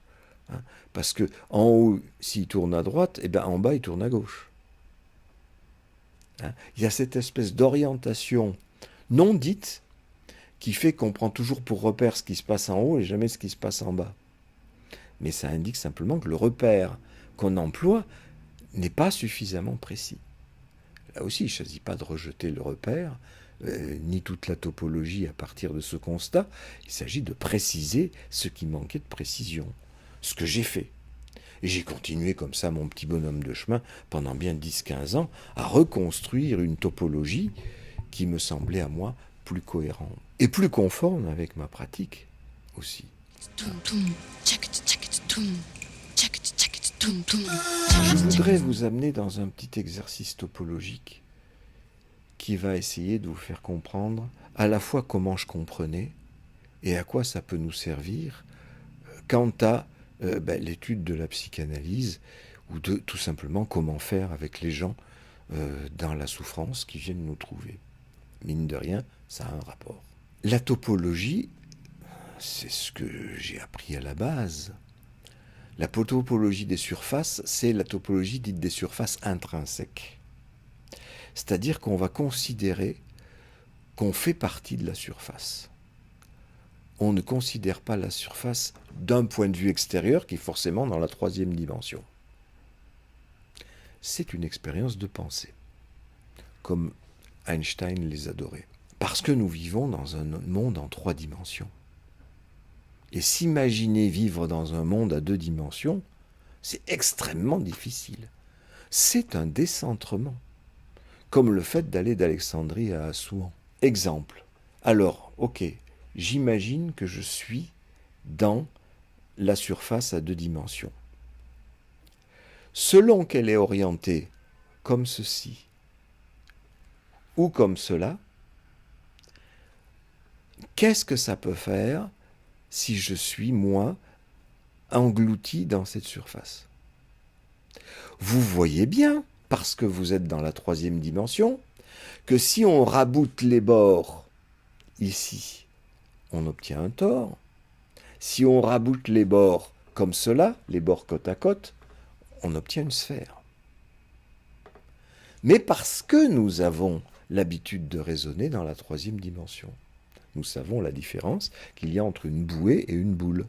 Parce que en haut, s'il tourne à droite, et bien en bas, il tourne à gauche. Il y a cette espèce d'orientation non dite qui fait qu'on prend toujours pour repère ce qui se passe en haut et jamais ce qui se passe en bas. Mais ça indique simplement que le repère qu'on emploie n'est pas suffisamment précis. Là aussi, il ne s'agit pas de rejeter le repère, ni toute la topologie à partir de ce constat. Il s'agit de préciser ce qui manquait de précision, ce que j'ai fait. Et j'ai continué comme ça, mon petit bonhomme de chemin, pendant bien 10-15 ans, à reconstruire une topologie qui me semblait à moi plus cohérente et plus conforme avec ma pratique aussi. Je voudrais vous amener dans un petit exercice topologique qui va essayer de vous faire comprendre à la fois comment je comprenais et à quoi ça peut nous servir quant à l'étude de la psychanalyse ou de tout simplement comment faire avec les gens dans la souffrance qui viennent nous trouver. Mine de rien, ça a un rapport. La topologie, c'est ce que j'ai appris à la base. La topologie des surfaces, c'est la topologie dite des surfaces intrinsèques. C'est-à-dire qu'on va considérer qu'on fait partie de la surface. on ne considère pas la surface d'un point de vue extérieur qui est forcément dans la troisième dimension. C'est une expérience de pensée, comme Einstein les adorait. Parce que nous vivons dans un monde en 3 dimensions. Et s'imaginer vivre dans un monde à 2 dimensions, c'est extrêmement difficile. C'est un décentrement, comme le fait d'aller d'Alexandrie à Assouan. Exemple. Alors, ok, j'imagine que je suis dans la surface à 2 dimensions. Selon qu'elle est orientée comme ceci ou comme cela, qu'est-ce que ça peut faire si je suis, moi, englouti dans cette surface? Vous voyez bien, parce que vous êtes dans la 3e dimension, que si on raboute les bords ici, on obtient un tore. Si on raboute les bords comme cela, les bords côte à côte, on obtient une sphère. Mais parce que nous avons l'habitude de raisonner dans la 3e dimension, nous savons la différence qu'il y a entre une bouée et une boule.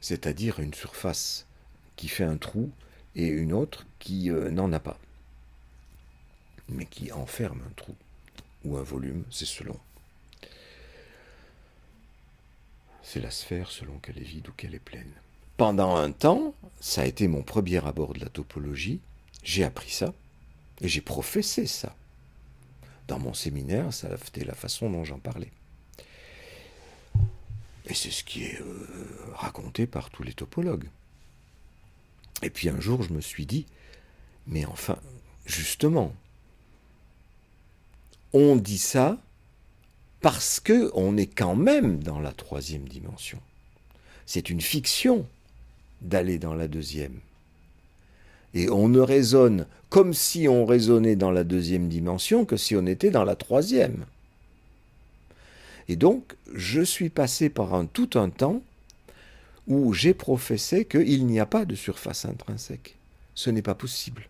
C'est-à-dire une surface qui fait un trou et une autre qui n'en a pas, mais qui enferme un trou ou un volume, c'est selon. C'est la sphère selon qu'elle est vide ou qu'elle est pleine. Pendant un temps, ça a été mon premier abord de la topologie, j'ai appris ça et j'ai professé ça. Dans mon séminaire, ça a été la façon dont j'en parlais. Et c'est ce qui est raconté par tous les topologues. Et puis un jour, je me suis dit, mais enfin, justement, on dit ça parce qu'on est quand même dans la 3e dimension. C'est une fiction d'aller dans la 2e. Et on ne raisonne comme si on raisonnait dans la 2e dimension que si on était dans la 3e. Et donc, je suis passé par tout un temps où j'ai professé qu'il n'y a pas de surface intrinsèque. Ce n'est pas possible.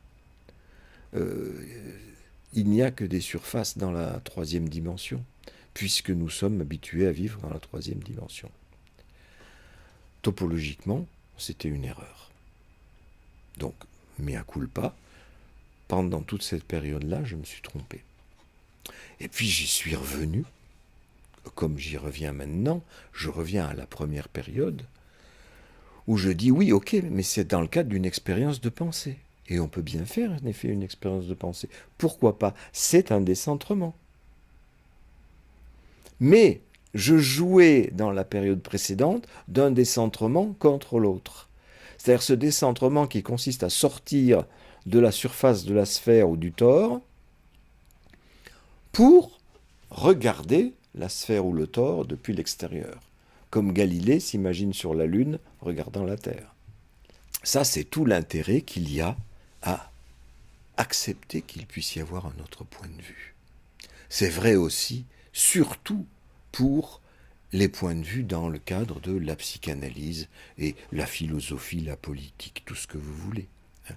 Il n'y a que des surfaces dans la 3e dimension, puisque nous sommes habitués à vivre dans la 3e dimension. Topologiquement, c'était une erreur. Donc, mea culpa, pendant toute cette période-là, je me suis trompé. Et puis j'y suis revenu, comme j'y reviens maintenant, je reviens à la première période, où je dis oui, ok, mais c'est dans le cadre d'une expérience de pensée. Et on peut bien faire, en effet, une expérience de pensée. Pourquoi pas? C'est un décentrement. Mais je jouais dans la période précédente d'un décentrement contre l'autre. C'est-à-dire ce décentrement qui consiste à sortir de la surface de la sphère ou du tore pour regarder la sphère ou le tore depuis l'extérieur. Comme Galilée s'imagine sur la Lune regardant la Terre. Ça, c'est tout l'intérêt qu'il y a à accepter qu'il puisse y avoir un autre point de vue. C'est vrai aussi, surtout pour les points de vue dans le cadre de la psychanalyse et la philosophie, la politique, tout ce que vous voulez.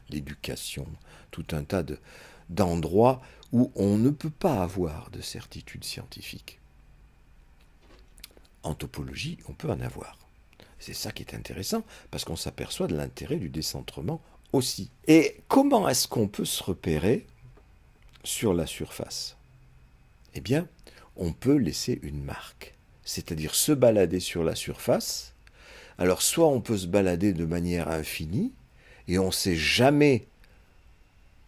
L'éducation, tout un tas d'endroits où on ne peut pas avoir de certitude scientifique. En topologie, on peut en avoir. C'est ça qui est intéressant, parce qu'on s'aperçoit de l'intérêt du décentrement aussi. Et comment est-ce qu'on peut se repérer sur la surface? Eh bien, on peut laisser une marque, c'est-à-dire se balader sur la surface. Alors, soit on peut se balader de manière infinie, et on ne sait jamais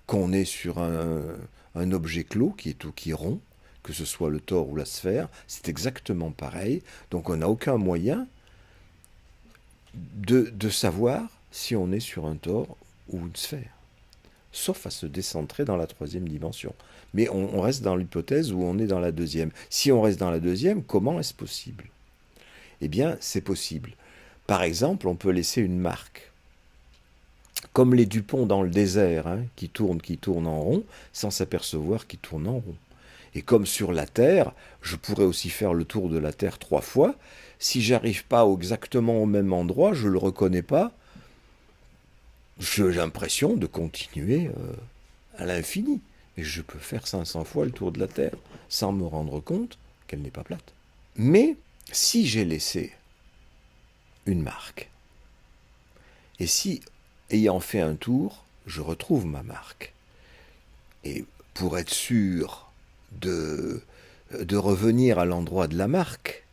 qu'on est sur un objet clos qui est rond, que ce soit le tore ou la sphère, c'est exactement pareil. Donc on n'a aucun moyen de savoir si on est sur un tore ou une sphère, sauf à se décentrer dans la 3e dimension. Mais on reste dans l'hypothèse où on est dans la 2e. Si on reste dans la 2e, comment est-ce possible? Eh bien, c'est possible. Par exemple, on peut laisser une marque. Comme les Dupont dans le désert, qui tournent en rond, sans s'apercevoir qu'ils tournent en rond. Et comme sur la Terre, je pourrais aussi faire le tour de la Terre 3 fois. Si j'arrive pas exactement au même endroit, je le reconnais pas. J'ai l'impression de continuer à l'infini. Et je peux faire 500 fois le tour de la Terre, sans me rendre compte qu'elle n'est pas plate. Mais si j'ai laissé une marque, et si, ayant fait un tour, je retrouve ma marque, et pour être sûr de revenir à l'endroit de la marque,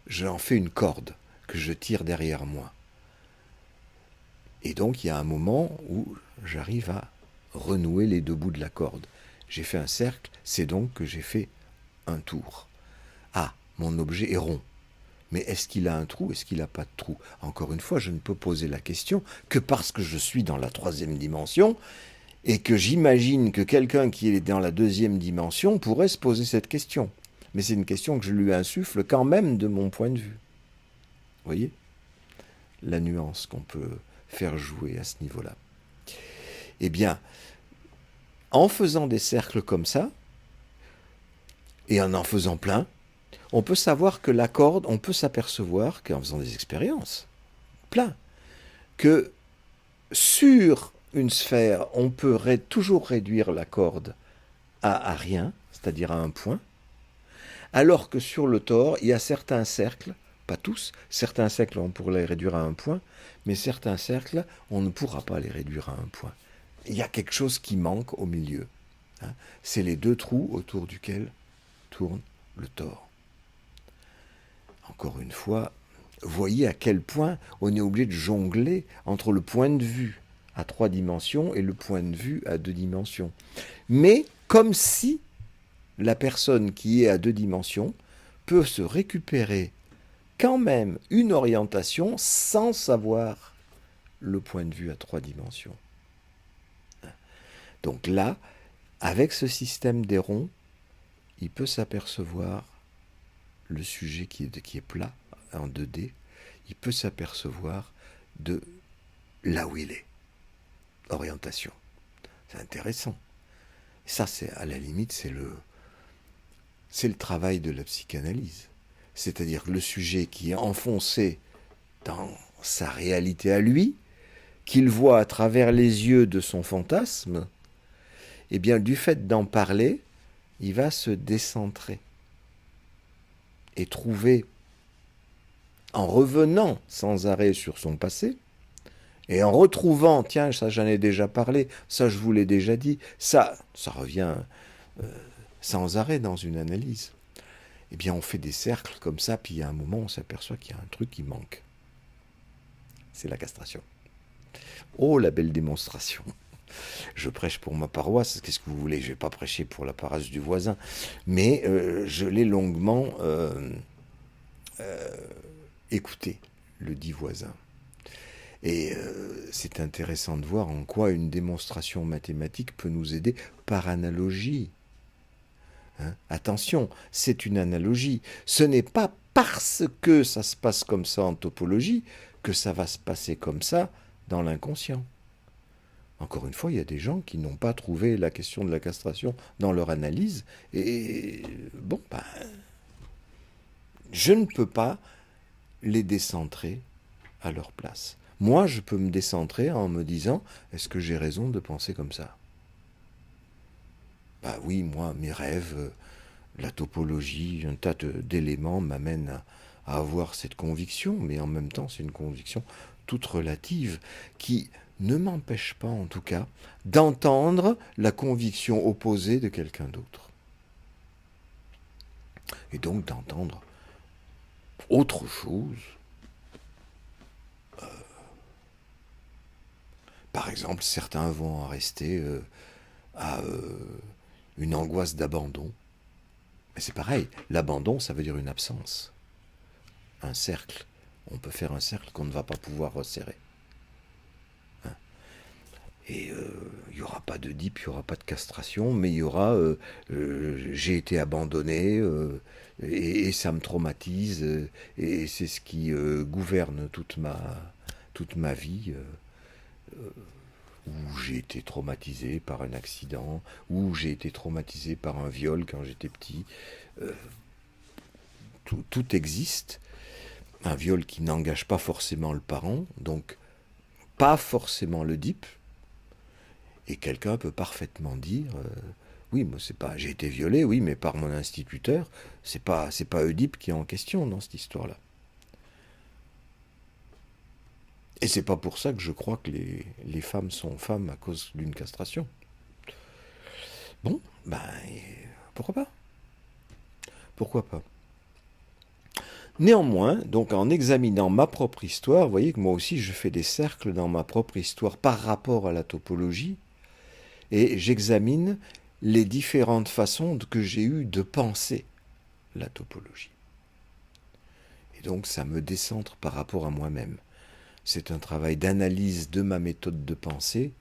j'en fais une corde que je tire derrière moi. Et donc il y a un moment où j'arrive à renouer les deux bouts de la corde. J'ai fait un cercle, c'est donc que j'ai fait un tour. Ah, mon objet est rond. Mais est-ce qu'il a un trou? Est-ce qu'il n'a pas de trou? Encore une fois, je ne peux poser la question que parce que je suis dans la troisième dimension et que j'imagine que quelqu'un qui est dans la deuxième dimension pourrait se poser cette question. Mais c'est une question que je lui insuffle quand même de mon point de vue. Vous voyez la nuance qu'on peut faire jouer à ce niveau-là. Eh bien, en faisant des cercles comme ça, et en faisant plein, on peut savoir que la corde, on peut s'apercevoir qu'en faisant des expériences, plein, que sur une sphère, on peut toujours réduire la corde à rien, c'est-à-dire à un point, alors que sur le tore, il y a certains cercles, pas tous, certains cercles on pourrait les réduire à un point, mais certains cercles, on ne pourra pas les réduire à un point. Il y a quelque chose qui manque au milieu. Hein. C'est les deux trous autour duquel tourne le tore. Encore une fois, voyez à quel point on est obligé de jongler entre le point de vue à 3 dimensions et le point de vue à 2 dimensions. Mais comme si la personne qui est à 2 dimensions peut se récupérer quand même une orientation sans savoir le point de vue à 3 dimensions. Donc là, avec ce système des ronds, il peut s'apercevoir le sujet qui est plat en 2D, il peut s'apercevoir de là où il est. Orientation. C'est intéressant. Et ça, c'est à la limite, c'est le travail de la psychanalyse. C'est-à-dire le sujet qui est enfoncé dans sa réalité à lui, qu'il voit à travers les yeux de son fantasme, eh bien, du fait d'en parler, il va se décentrer et trouver, en revenant sans arrêt sur son passé, et en retrouvant, tiens, ça j'en ai déjà parlé, ça je vous l'ai déjà dit, ça revient sans arrêt dans une analyse. Eh bien, on fait des cercles comme ça, puis il y a un moment, on s'aperçoit qu'il y a un truc qui manque. C'est la castration. Oh, la belle démonstration. Je prêche pour ma paroisse, qu'est-ce que vous voulez? Je ne vais pas prêcher pour la paroisse du voisin, mais je l'ai longuement écouté, le dit voisin. Et c'est intéressant de voir en quoi une démonstration mathématique peut nous aider par analogie. Hein? Attention, c'est une analogie. Ce n'est pas parce que ça se passe comme ça en topologie que ça va se passer comme ça dans l'inconscient. Encore une fois, il y a des gens qui n'ont pas trouvé la question de la castration dans leur analyse. Et bon, je ne peux pas les décentrer à leur place. Moi, je peux me décentrer en me disant, est-ce que j'ai raison de penser comme ça? Bah oui, moi, mes rêves, la topologie, un tas d'éléments m'amènent à avoir cette conviction, mais en même temps, c'est une conviction toute relative qui ne m'empêche pas, en tout cas, d'entendre la conviction opposée de quelqu'un d'autre. Et donc d'entendre autre chose. Par exemple, certains vont en rester à une angoisse d'abandon. Mais c'est pareil, l'abandon, ça veut dire une absence. Un cercle. On peut faire un cercle qu'on ne va pas pouvoir resserrer. Hein? Et il n'y aura pas de dip, il n'y aura pas de castration, mais il y aura j'ai été abandonné et ça me traumatise et c'est ce qui gouverne toute ma vie. Où j'ai été traumatisé par un accident, où j'ai été traumatisé par un viol quand j'étais petit. Tout existe. Un viol qui n'engage pas forcément le parent, donc pas forcément le DIP. Et quelqu'un peut parfaitement dire Oui, moi, c'est pas, j'ai été violé, oui, mais par mon instituteur. C'est pas Oedipe qui est en question dans cette histoire-là. Et c'est pas pour ça que je crois que les femmes sont femmes à cause d'une castration. Bon, ben, pourquoi pas? Pourquoi pas? Néanmoins, donc en examinant ma propre histoire, vous voyez que moi aussi je fais des cercles dans ma propre histoire par rapport à la topologie, et j'examine les différentes façons que j'ai eues de penser la topologie. Et donc ça me décentre par rapport à moi-même. C'est un travail d'analyse de ma méthode de pensée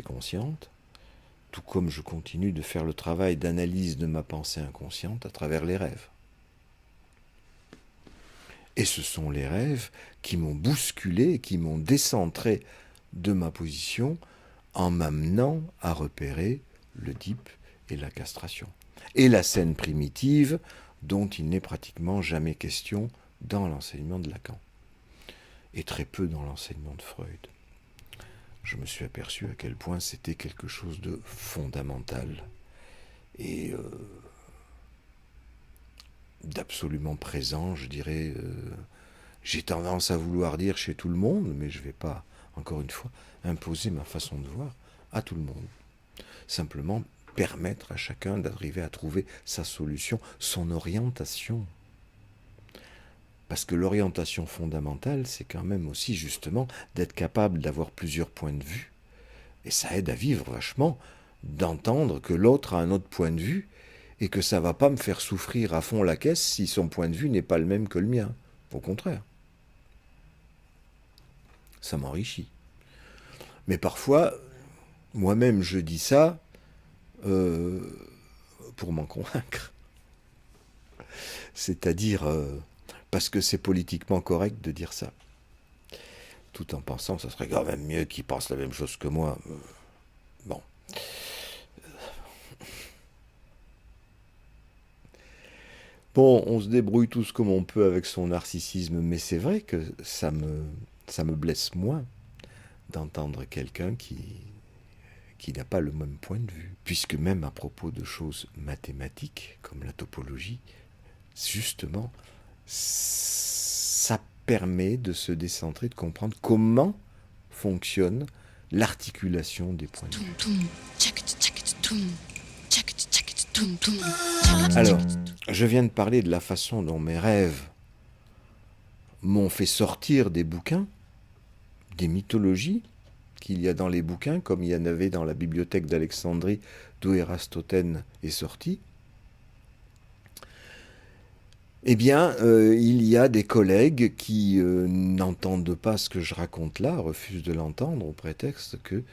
consciente, tout comme je continue de faire le travail d'analyse de ma pensée inconsciente à travers les rêves. Et ce sont les rêves qui m'ont bousculé, qui m'ont décentré de ma position en m'amenant à repérer l'Oedipe et la castration. Et la scène primitive dont il n'est pratiquement jamais question dans l'enseignement de Lacan. Et très peu dans l'enseignement de Freud. Je me suis aperçu à quel point c'était quelque chose de fondamental et d'absolument présent, je dirais. J'ai tendance à vouloir dire chez tout le monde, mais je ne vais pas, encore une fois, imposer ma façon de voir à tout le monde. Simplement permettre à chacun d'arriver à trouver sa solution, son orientation. Parce que l'orientation fondamentale, c'est quand même aussi justement d'être capable d'avoir plusieurs points de vue. Et ça aide à vivre vachement, d'entendre que l'autre a un autre point de vue et que ça ne va pas me faire souffrir à fond la caisse si son point de vue n'est pas le même que le mien. Au contraire. Ça m'enrichit. Mais parfois, moi-même je dis ça pour m'en convaincre. C'est-à-dire parce que c'est politiquement correct de dire ça. Tout en pensant que ça serait quand même mieux qu'il pense la même chose que moi. Bon. Bon, on se débrouille tous comme on peut avec son narcissisme, mais c'est vrai que ça me blesse moins d'entendre quelqu'un qui n'a pas le même point de vue. Puisque même à propos de choses mathématiques, comme la topologie, justement, ça permet de se décentrer, de comprendre comment fonctionne l'articulation des points de vue. Alors, je viens de parler de la façon dont mes rêves m'ont fait sortir des bouquins, des mythologies qu'il y a dans les bouquins, comme il y en avait dans la bibliothèque d'Alexandrie d'où Ératosthène est sorti. Eh bien, il y a des collègues qui n'entendent pas ce que je raconte là, refusent de l'entendre au prétexte que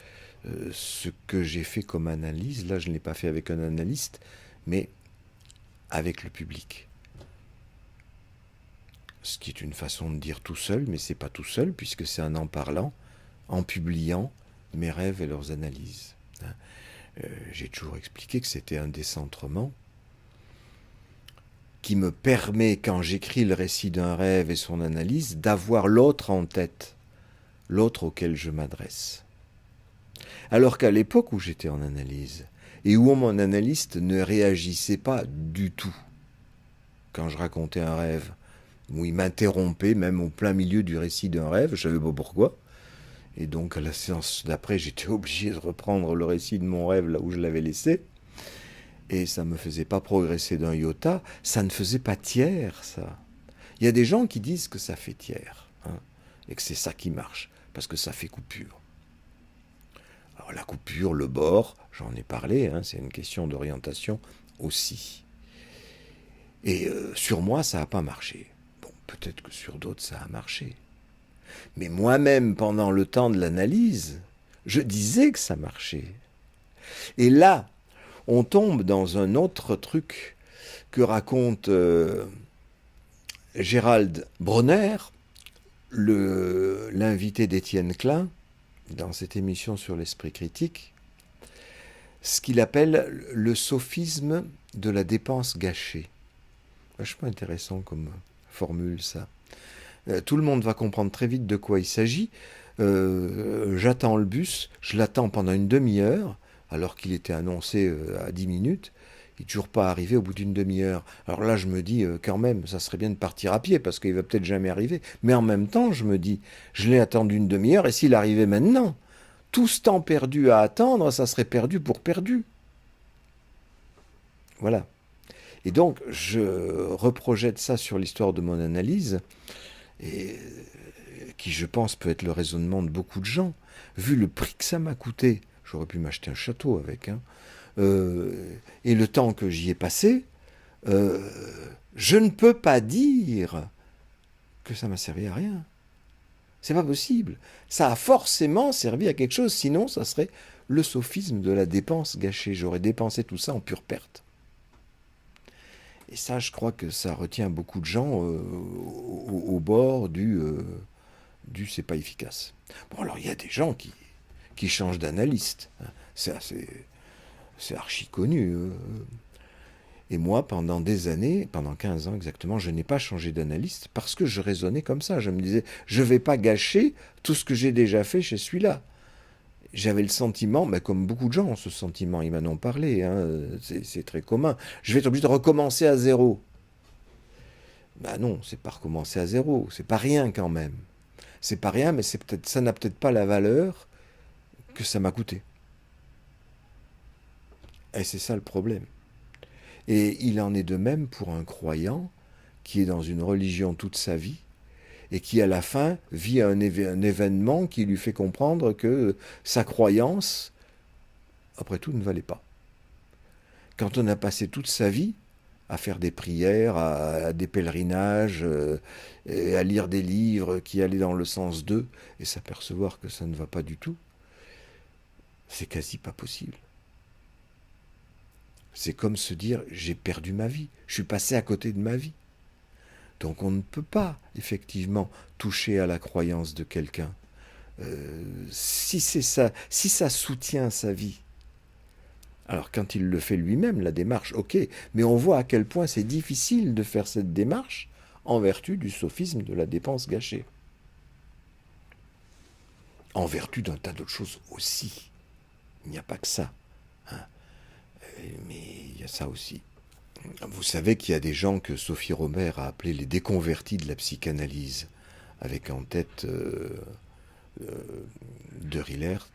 ce que j'ai fait comme analyse, là je ne l'ai pas fait avec un analyste, mais avec le public. Ce qui est une façon de dire tout seul, mais c'est pas tout seul, puisque c'est en parlant, en publiant mes rêves et leurs analyses. J'ai toujours expliqué que c'était un décentrement qui me permet, quand j'écris le récit d'un rêve et son analyse, d'avoir l'autre en tête, l'autre auquel je m'adresse. Alors qu'à l'époque où j'étais en analyse, et où mon analyste ne réagissait pas du tout, quand je racontais un rêve, où il m'interrompait même au plein milieu du récit d'un rêve, je ne savais pas pourquoi, et donc à la séance d'après, j'étais obligé de reprendre le récit de mon rêve là où je l'avais laissé, et ça ne me faisait pas progresser d'un iota, ça ne faisait pas tiers, ça. Il y a des gens qui disent que ça fait tiers, et que c'est ça qui marche, parce que ça fait coupure. Alors la coupure, le bord, j'en ai parlé, c'est une question d'orientation aussi. Et sur moi, ça n'a pas marché. Bon, peut-être que sur d'autres, ça a marché. Mais moi-même, pendant le temps de l'analyse, je disais que ça marchait. Et là, on tombe dans un autre truc que raconte Gérald Bronner, l'invité d'Étienne Klein, dans cette émission sur l'esprit critique, ce qu'il appelle le sophisme de la dépense gâchée. Vachement intéressant comme formule, ça. Tout le monde va comprendre très vite de quoi il s'agit. J'attends le bus, je l'attends pendant une demi-heure, alors qu'il était annoncé à 10 minutes. Il n'est toujours pas arrivé au bout d'une demi-heure. Alors là, je me dis, quand même, ça serait bien de partir à pied, parce qu'il va peut-être jamais arriver. Mais en même temps, je me dis, je l'ai attendu une demi-heure, et s'il arrivait maintenant, tout ce temps perdu à attendre, ça serait perdu pour perdu. Voilà. Et donc, je reprojette ça sur l'histoire de mon analyse, et qui, je pense, peut être le raisonnement de beaucoup de gens. Vu le prix que ça m'a coûté, j'aurais pu m'acheter un château avec, hein, et le temps que j'y ai passé, je ne peux pas dire que ça m'a servi à rien. C'est pas possible. Ça a forcément servi à quelque chose, sinon ça serait le sophisme de la dépense gâchée. J'aurais dépensé tout ça en pure perte. Et ça, je crois que ça retient beaucoup de gens au bord du c'est pas efficace. Bon, alors il y a des gens qui changent d'analyste. C'est archi connu. Et moi, pendant des années, pendant 15 ans exactement, je n'ai pas changé d'analyste parce que je raisonnais comme ça. Je me disais, je ne vais pas gâcher tout ce que j'ai déjà fait chez celui-là. J'avais le sentiment, mais comme beaucoup de gens ont ce sentiment, ils m'en ont parlé, hein, c'est très commun, je vais être obligé de recommencer à zéro. Ben non, c'est pas recommencer à zéro, c'est pas rien quand même. C'est pas rien, mais ça n'a peut-être pas la valeur que ça m'a coûté. Et c'est ça le problème. Et il en est de même pour un croyant qui est dans une religion toute sa vie et qui, à la fin, vit un événement qui lui fait comprendre que sa croyance, après tout, ne valait pas. Quand on a passé toute sa vie à faire des prières, à des pèlerinages, et à lire des livres qui allaient dans le sens d'eux, et s'apercevoir que ça ne va pas du tout, c'est quasi pas possible. C'est comme se dire, j'ai perdu ma vie, je suis passé à côté de ma vie. Donc on ne peut pas, effectivement, toucher à la croyance de quelqu'un. Si c'est ça, si ça soutient sa vie. Alors quand il le fait lui-même, la démarche, ok, mais on voit à quel point c'est difficile de faire cette démarche en vertu du sophisme de la dépense gâchée. En vertu d'un tas d'autres choses aussi. Il n'y a pas que ça. Hein. Mais il y a ça aussi. Vous savez qu'il y a des gens que Sophie Romer a appelés les déconvertis de la psychanalyse, avec en tête de Rillert,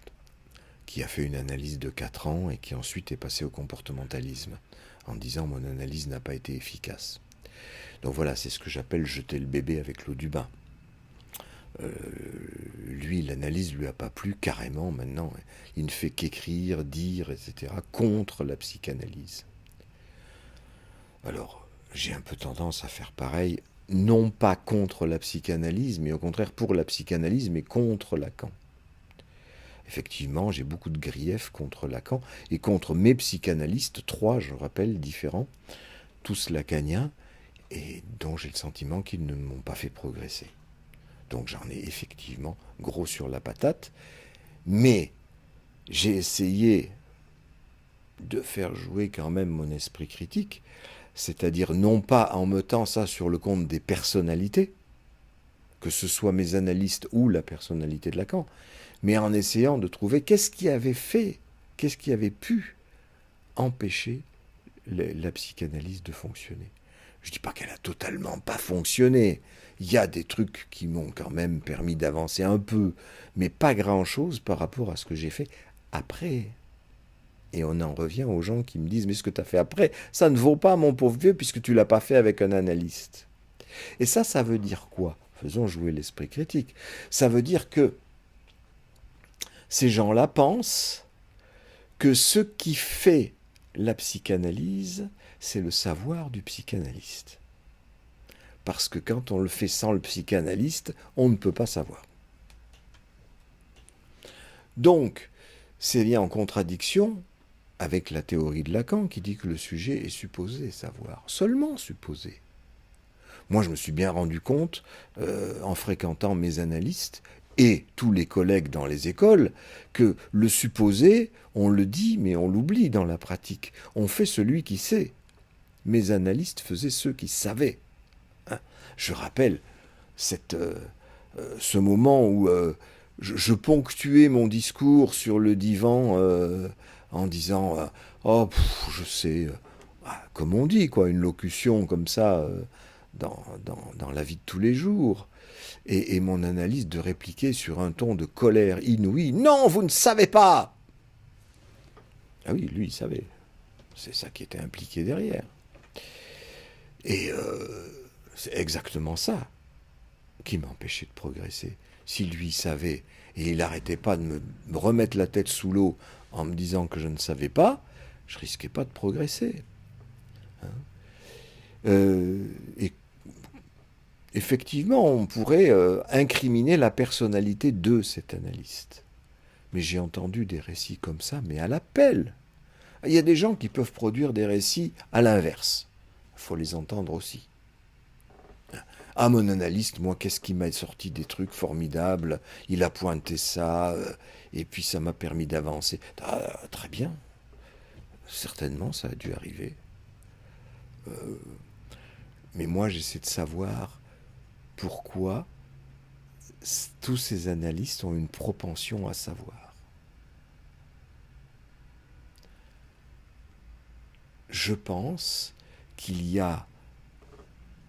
qui a fait une analyse de 4 ans et qui ensuite est passé au comportementalisme, en disant « mon analyse n'a pas été efficace ». Donc voilà, c'est ce que j'appelle jeter le bébé avec l'eau du bain. Lui, l'analyse lui a pas plu carrément maintenant. Il ne fait qu'écrire, dire, etc. contre la psychanalyse. Alors, j'ai un peu tendance à faire pareil, non pas contre la psychanalyse, mais au contraire pour la psychanalyse, mais contre Lacan. Effectivement, j'ai beaucoup de griefs contre Lacan et contre mes psychanalystes, 3, je rappelle, différents, tous lacaniens, et dont j'ai le sentiment qu'ils ne m'ont pas fait progresser. Donc j'en ai effectivement gros sur la patate, mais j'ai essayé de faire jouer quand même mon esprit critique, c'est-à-dire non pas en mettant ça sur le compte des personnalités, que ce soit mes analystes ou la personnalité de Lacan, mais en essayant de trouver qu'est-ce qui avait pu empêcher la psychanalyse de fonctionner. Je ne dis pas qu'elle a totalement pas fonctionné. Il y a des trucs qui m'ont quand même permis d'avancer un peu, mais pas grand-chose par rapport à ce que j'ai fait après. Et on en revient aux gens qui me disent « mais ce que tu as fait après, ça ne vaut pas, mon pauvre vieux, puisque tu ne l'as pas fait avec un analyste. » Et ça veut dire quoi? Faisons jouer l'esprit critique. Ça veut dire que ces gens-là pensent que ce qui fait la psychanalyse, c'est le savoir du psychanalyste. Parce que quand on le fait sans le psychanalyste, on ne peut pas savoir. Donc, c'est bien en contradiction avec la théorie de Lacan qui dit que le sujet est supposé savoir, seulement supposé. Moi, je me suis bien rendu compte, en fréquentant mes analystes et tous les collègues dans les écoles, que le supposé, on le dit, mais on l'oublie dans la pratique. On fait celui qui sait. Mes analystes faisaient ceux qui savaient. Hein. Je rappelle ce moment où je ponctuais mon discours sur le divan en disant oh, je sais, comme on dit, quoi, une locution comme ça dans la vie de tous les jours. Et mon analyse de répliquer sur un ton de colère inouïe. Non, vous ne savez pas. Ah oui, lui, il savait. C'est ça qui était impliqué derrière. Et c'est exactement ça qui m'empêchait de progresser. Si lui savait, et il n'arrêtait pas de me remettre la tête sous l'eau en me disant que je ne savais pas, je risquais pas de progresser. Et effectivement, on pourrait incriminer la personnalité de cet analyste. Mais j'ai entendu des récits comme ça, mais à l'appel. Il y a des gens qui peuvent produire des récits à l'inverse. Il faut les entendre aussi. Ah, mon analyste, moi, qu'est-ce qui m'a sorti des trucs formidables? Il a pointé ça, et puis ça m'a permis d'avancer. Ah, très bien. Certainement, ça a dû arriver. Mais moi, j'essaie de savoir pourquoi tous ces analystes ont une propension à savoir. Je pense qu'il y a,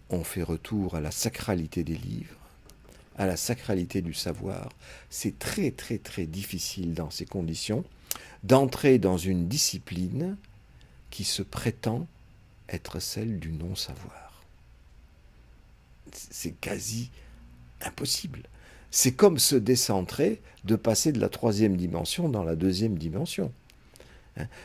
on fait retour à la sacralité des livres, à la sacralité du savoir. C'est très très très difficile dans ces conditions d'entrer dans une discipline qui se prétend être celle du non-savoir. C'est quasi impossible. C'est comme se décentrer de passer de la troisième dimension dans la deuxième dimension.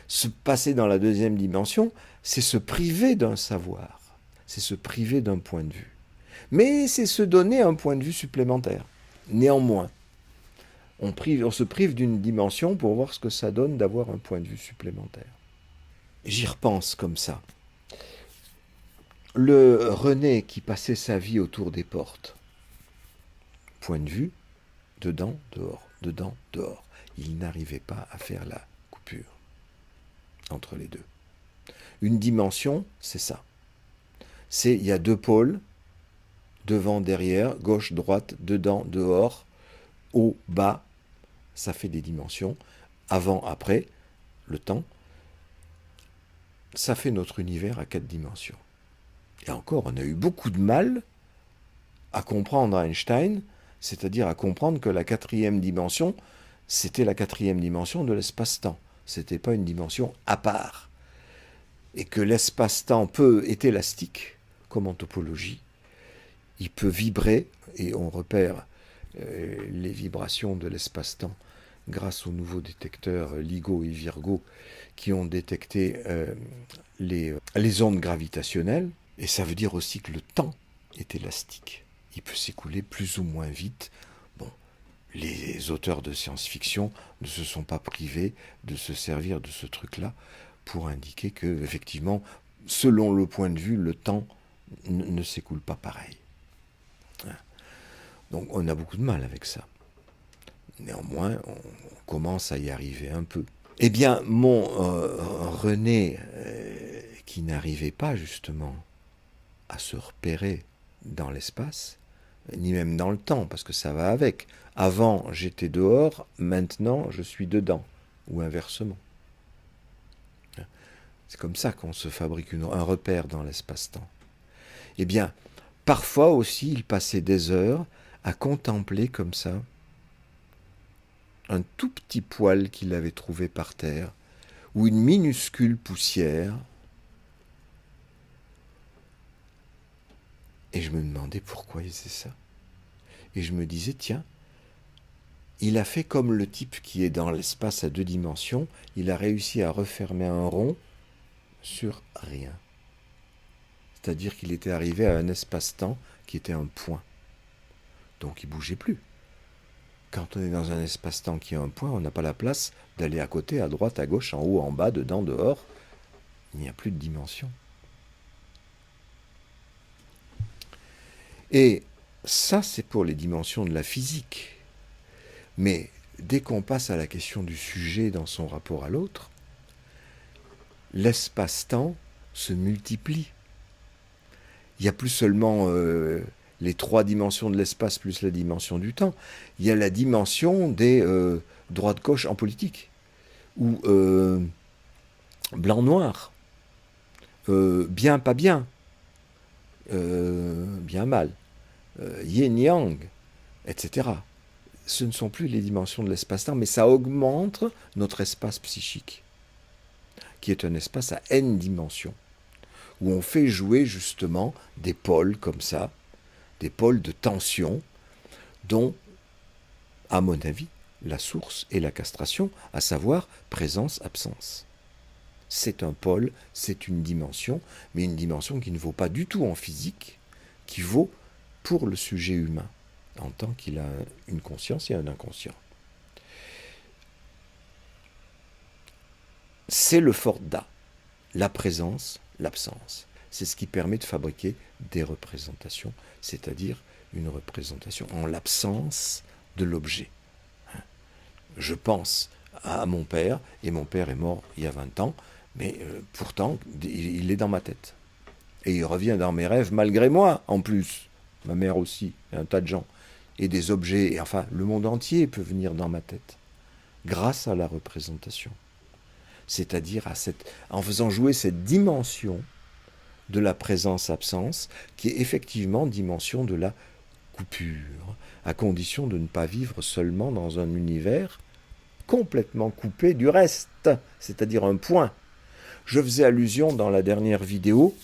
Se passer dans la deuxième dimension, c'est se priver d'un savoir, c'est se priver d'un point de vue. Mais c'est se donner un point de vue supplémentaire. Néanmoins, on se prive d'une dimension pour voir ce que ça donne d'avoir un point de vue supplémentaire. J'y repense comme ça. Le René qui passait sa vie autour des portes, point de vue, dedans, dehors. Il n'arrivait pas à faire la coupure entre les deux. Une dimension, c'est ça. Il y a deux pôles, devant, derrière, gauche, droite, dedans, dehors, haut, bas, ça fait des dimensions. Avant, après, le temps, ça fait notre univers à 4 dimensions. Et encore, on a eu beaucoup de mal à comprendre Einstein, c'est-à-dire à comprendre que la 4e dimension, c'était la 4e dimension de l'espace-temps. C'était pas une dimension à part. Et que l'espace-temps est élastique, comme en topologie. Il peut vibrer, et on repère les vibrations de l'espace-temps grâce aux nouveaux détecteurs LIGO et Virgo qui ont détecté les ondes gravitationnelles. Et ça veut dire aussi que le temps est élastique. Il peut s'écouler plus ou moins vite. Bon, les auteurs de science-fiction ne se sont pas privés de se servir de ce truc-là pour indiquer que, effectivement, selon le point de vue, le temps ne s'écoule pas pareil. Donc on a beaucoup de mal avec ça. Néanmoins, on commence à y arriver un peu. Eh bien, mon René, qui n'arrivait pas justement à se repérer dans l'espace, ni même dans le temps, parce que ça va avec. Avant, j'étais dehors, maintenant, je suis dedans, ou inversement. C'est comme ça qu'on se fabrique un repère dans l'espace-temps. Eh bien, parfois aussi, il passait des heures à contempler comme ça un tout petit poil qu'il avait trouvé par terre, ou une minuscule poussière. Et je me demandais pourquoi il faisait ça. Et je me disais, tiens, il a fait comme le type qui est dans l'espace à 2 dimensions, il a réussi à refermer un rond sur rien. C'est-à-dire qu'il était arrivé à un espace-temps qui était un point. Donc il ne bougeait plus. Quand on est dans un espace-temps qui est un point, on n'a pas la place d'aller à côté, à droite, à gauche, en haut, en bas, dedans, dehors. Il n'y a plus de dimension. Et ça, c'est pour les dimensions de la physique. Mais dès qu'on passe à la question du sujet dans son rapport à l'autre, l'espace-temps se multiplie. Il n'y a plus seulement les 3 dimensions de l'espace plus la dimension du temps. Il y a la dimension des droite-gauche en politique, ou blanc-noir, bien, pas bien, bien, mal, yin-yang, etc. Ce ne sont plus les dimensions de l'espace-temps, mais ça augmente notre espace psychique, qui est un espace à n dimensions, où on fait jouer justement des pôles comme ça, des pôles de tension, dont, à mon avis, la source est la castration, à savoir présence-absence. C'est un pôle, c'est une dimension, mais une dimension qui ne vaut pas du tout en physique, qui vaut pour le sujet humain, en tant qu'il a une conscience et un inconscient. C'est le Forda, la présence, l'absence. C'est ce qui permet de fabriquer des représentations, c'est-à-dire une représentation en l'absence de l'objet. Je pense à mon père, et mon père est mort il y a 20 ans, mais pourtant, il est dans ma tête. Et il revient dans mes rêves malgré moi, en plus. Ma mère aussi, et un tas de gens. Et des objets, et enfin, le monde entier peut venir dans ma tête, grâce à la représentation. C'est-à-dire en faisant jouer cette dimension de la présence-absence, qui est effectivement dimension de la coupure, à condition de ne pas vivre seulement dans un univers complètement coupé du reste, c'est-à-dire un point. Je faisais allusion dans la dernière vidéo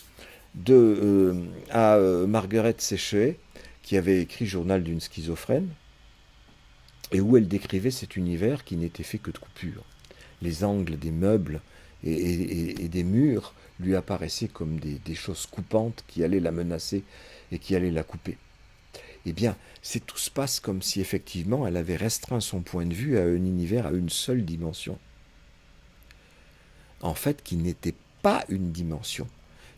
à Margaret Séché, qui avait écrit Journal d'une schizophrène, et où elle décrivait cet univers qui n'était fait que de coupures. Les angles des meubles et des murs lui apparaissaient comme des choses coupantes qui allaient la menacer et qui allaient la couper. Eh bien, tout se passe comme si effectivement elle avait restreint son point de vue à un univers, à une seule dimension. En fait, qui n'était pas une dimension,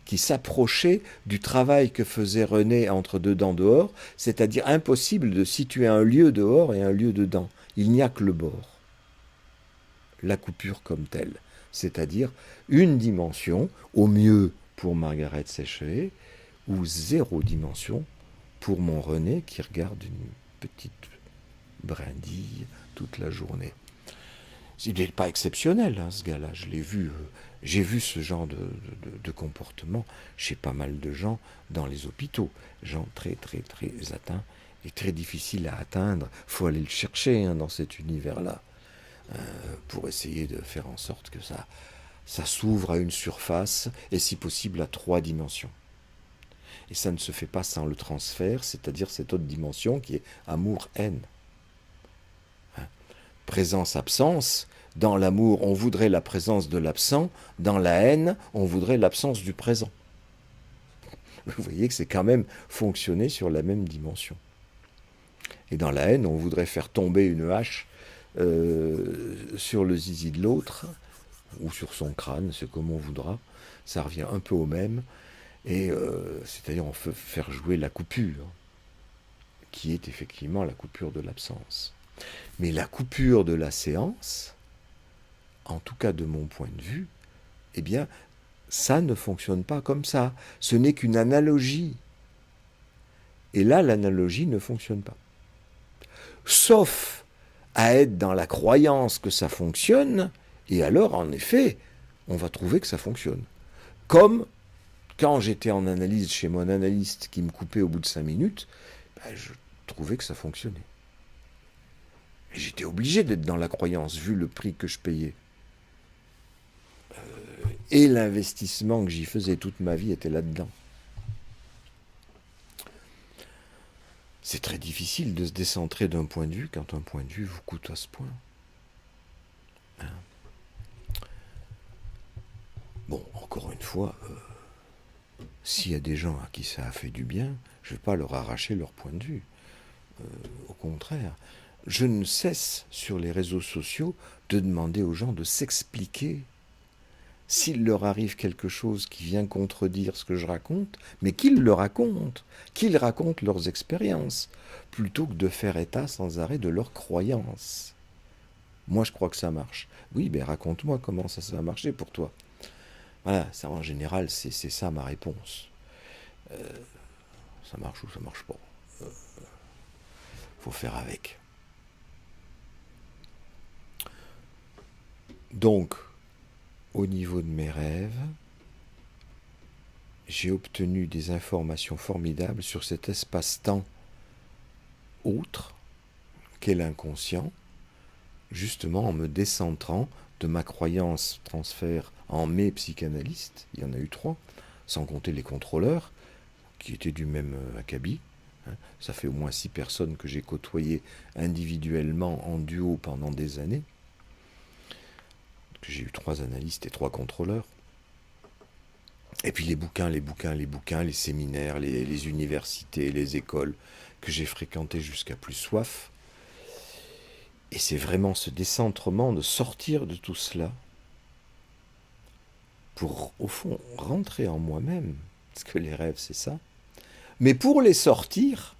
qui s'approchait du travail que faisait René entre dedans dehors, c'est-à-dire impossible de situer un lieu dehors et un lieu dedans. Il n'y a que le bord. La coupure comme telle, c'est-à-dire une dimension, au mieux pour Margaret Séché, ou zéro dimension pour mon René qui regarde une petite brindille toute la journée. Il n'est pas exceptionnel, hein, ce gars-là. Je l'ai vu. J'ai vu ce genre de comportement chez pas mal de gens dans les hôpitaux. Gens très, très, très atteints et très difficiles à atteindre. Il faut aller le chercher hein, dans cet univers-là pour essayer de faire en sorte que ça s'ouvre à une surface et si possible à 3 dimensions. Et ça ne se fait pas sans le transfert, c'est-à-dire cette autre dimension qui est amour-haine. Présence-absence, dans l'amour, on voudrait la présence de l'absent, dans la haine, on voudrait l'absence du présent. Vous voyez que c'est quand même fonctionner sur la même dimension. Et dans la haine, on voudrait faire tomber une hache sur le zizi de l'autre, ou sur son crâne, c'est comme on voudra, ça revient un peu au même, et c'est-à-dire on peut faire jouer la coupure, qui est effectivement la coupure de l'absence. Mais la coupure de la séance, en tout cas de mon point de vue, eh bien, ça ne fonctionne pas comme ça. Ce n'est qu'une analogie. Et là, l'analogie ne fonctionne pas. Sauf à être dans la croyance que ça fonctionne, et alors, en effet, on va trouver que ça fonctionne. Comme quand j'étais en analyse chez mon analyste qui me coupait au bout de 5 minutes, je trouvais que ça fonctionnait. Et j'étais obligé d'être dans la croyance, vu le prix que je payais. Et l'investissement que j'y faisais toute ma vie était là-dedans. C'est très difficile de se décentrer d'un point de vue quand un point de vue vous coûte à ce point. Hein? Bon, encore une fois, s'il y a des gens à qui ça a fait du bien, je ne vais pas leur arracher leur point de vue. Au contraire, je ne cesse sur les réseaux sociaux de demander aux gens de s'expliquer. S'il leur arrive quelque chose qui vient contredire ce que je raconte, mais qu'ils le racontent, qu'ils racontent leurs expériences, plutôt que de faire état sans arrêt de leurs croyances. Moi, je crois que ça marche. Oui, mais raconte-moi comment ça va marcher pour toi. Voilà, ça, en général, c'est ça ma réponse. Ça marche ou ça marche pas. Faut faire avec. Donc, au niveau de mes rêves, j'ai obtenu des informations formidables sur cet espace-temps autre qu'est l'inconscient, justement en me décentrant de ma croyance transfert en mes psychanalystes, il y en a eu 3, sans compter les contrôleurs, qui étaient du même acabit. Ça fait au moins 6 personnes que j'ai côtoyées individuellement en duo pendant des années. J'ai eu 3 analystes et 3 contrôleurs. Et puis les bouquins, les séminaires, les universités, les écoles que j'ai fréquentées jusqu'à plus soif. Et c'est vraiment ce décentrement de sortir de tout cela pour, au fond, rentrer en moi-même. Parce que les rêves, c'est ça. Mais pour les sortir,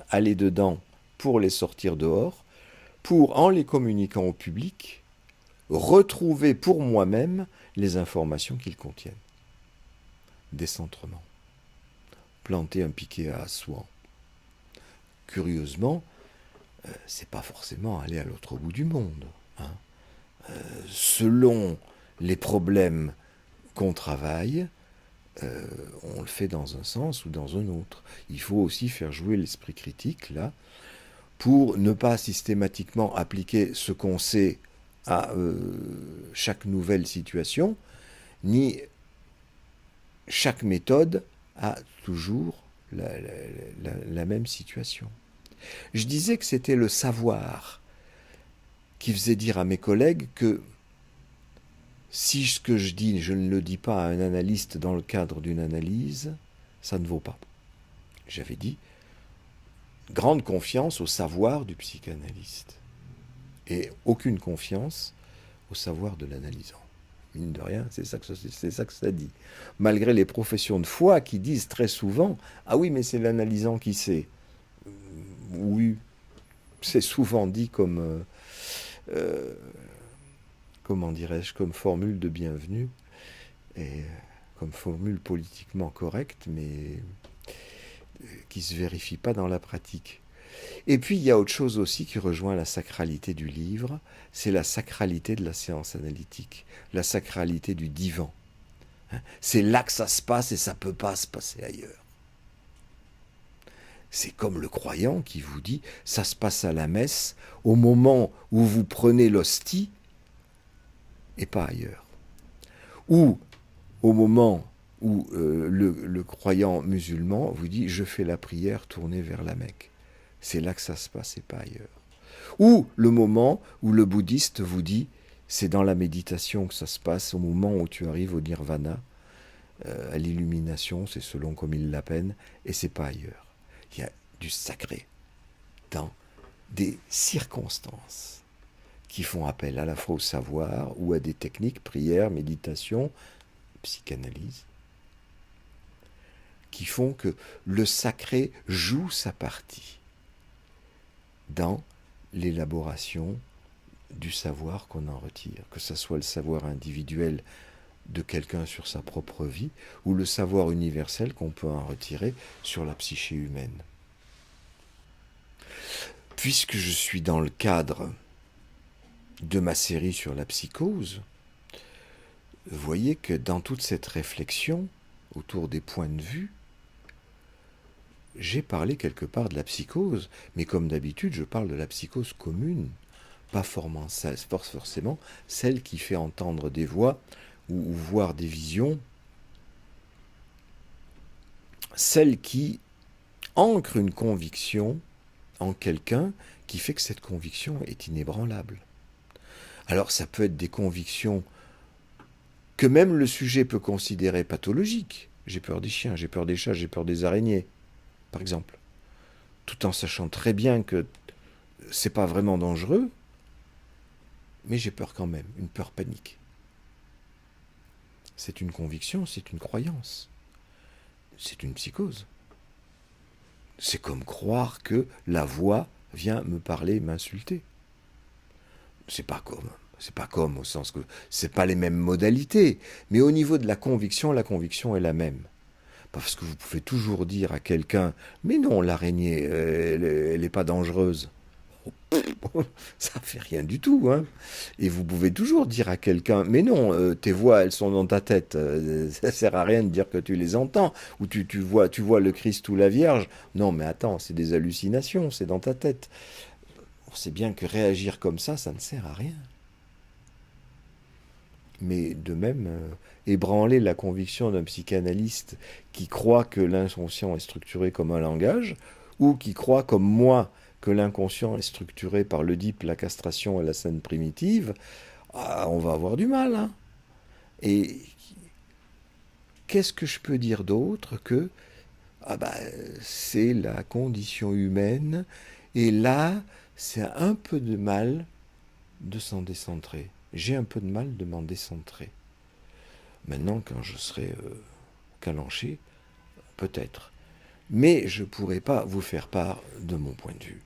aller dedans, pour les sortir dehors, pour, en les communiquant au public, retrouver pour moi-même les informations qu'ils contiennent. Décentrement. Planter un piquet à Assouan. Curieusement, c'est pas forcément aller à l'autre bout du monde. Selon les problèmes qu'on travaille, on le fait dans un sens ou dans un autre. Il faut aussi faire jouer l'esprit critique, là, pour ne pas systématiquement appliquer ce qu'on sait à chaque nouvelle situation, ni chaque méthode a toujours la même situation. Je disais que c'était le savoir qui faisait dire à mes collègues que si ce que je dis, je ne le dis pas à un analyste dans le cadre d'une analyse, ça ne vaut pas. J'avais dit grande confiance au savoir du psychanalyste et aucune confiance au savoir de l'analysant. Mine de rien, c'est ça que ça dit. Malgré les professions de foi qui disent très souvent « Ah oui, mais c'est l'analysant qui sait ». Oui, c'est souvent dit comme, comment dirais-je, comme formule de bienvenue, et comme formule politiquement correcte, mais qui ne se vérifie pas dans la pratique. Et puis il y a autre chose aussi qui rejoint la sacralité du livre, c'est la sacralité de la séance analytique, la sacralité du divan. C'est là que ça se passe et ça ne peut pas se passer ailleurs. C'est comme le croyant qui vous dit « ça se passe à la messe au moment où vous prenez l'hostie et pas ailleurs ». Ou au moment où le croyant musulman vous dit « je fais la prière tournée vers la Mecque ». C'est là que ça se passe et pas ailleurs. Ou le moment où le bouddhiste vous dit « c'est dans la méditation que ça se passe, au moment où tu arrives au nirvana, à l'illumination, c'est selon comme il l'appelle, et c'est pas ailleurs ». Il y a du sacré dans des circonstances qui font appel à la fois au savoir ou à des techniques, prière, méditation, psychanalyse, qui font que le sacré joue sa partie dans l'élaboration du savoir qu'on en retire, que ce soit le savoir individuel de quelqu'un sur sa propre vie, ou le savoir universel qu'on peut en retirer sur la psyché humaine. Puisque je suis dans le cadre de ma série sur la psychose, vous voyez que dans toute cette réflexion autour des points de vue, j'ai parlé quelque part de la psychose, mais comme d'habitude, je parle de la psychose commune, pas forcément celle qui fait entendre des voix ou voir des visions, celle qui ancre une conviction en quelqu'un qui fait que cette conviction est inébranlable. Alors ça peut être des convictions que même le sujet peut considérer pathologiques. J'ai peur des chiens, j'ai peur des chats, j'ai peur des araignées, par exemple. Tout en sachant très bien que c'est pas vraiment dangereux, mais j'ai peur quand même, une peur panique. C'est une conviction, c'est une croyance. C'est une psychose. C'est comme croire que la voix vient me parler, m'insulter. C'est pas comme au sens que c'est pas les mêmes modalités, mais au niveau de la conviction est la même. Parce que vous pouvez toujours dire à quelqu'un « Mais non, l'araignée, elle n'est pas dangereuse. » Ça fait rien du tout, hein. Et vous pouvez toujours dire à quelqu'un, mais non, tes voix, elles sont dans ta tête. Ça sert à rien de dire que tu les entends. Ou tu vois le Christ ou la Vierge. Non, mais attends, c'est des hallucinations, c'est dans ta tête. On sait bien que réagir comme ça ne sert à rien. Mais de même, ébranler la conviction d'un psychanalyste qui croit que l'inconscient est structuré comme un langage, ou qui croit, comme moi, que l'inconscient est structuré par l'Oedipe, la castration et la scène primitive, on va avoir du mal, hein. Et qu'est-ce que je peux dire d'autre que c'est la condition humaine, et là, c'est un peu de mal de s'en décentrer. J'ai un peu de mal de m'en décentrer. Maintenant, quand je serai calanché, peut-être. Mais je ne pourrai pas vous faire part de mon point de vue.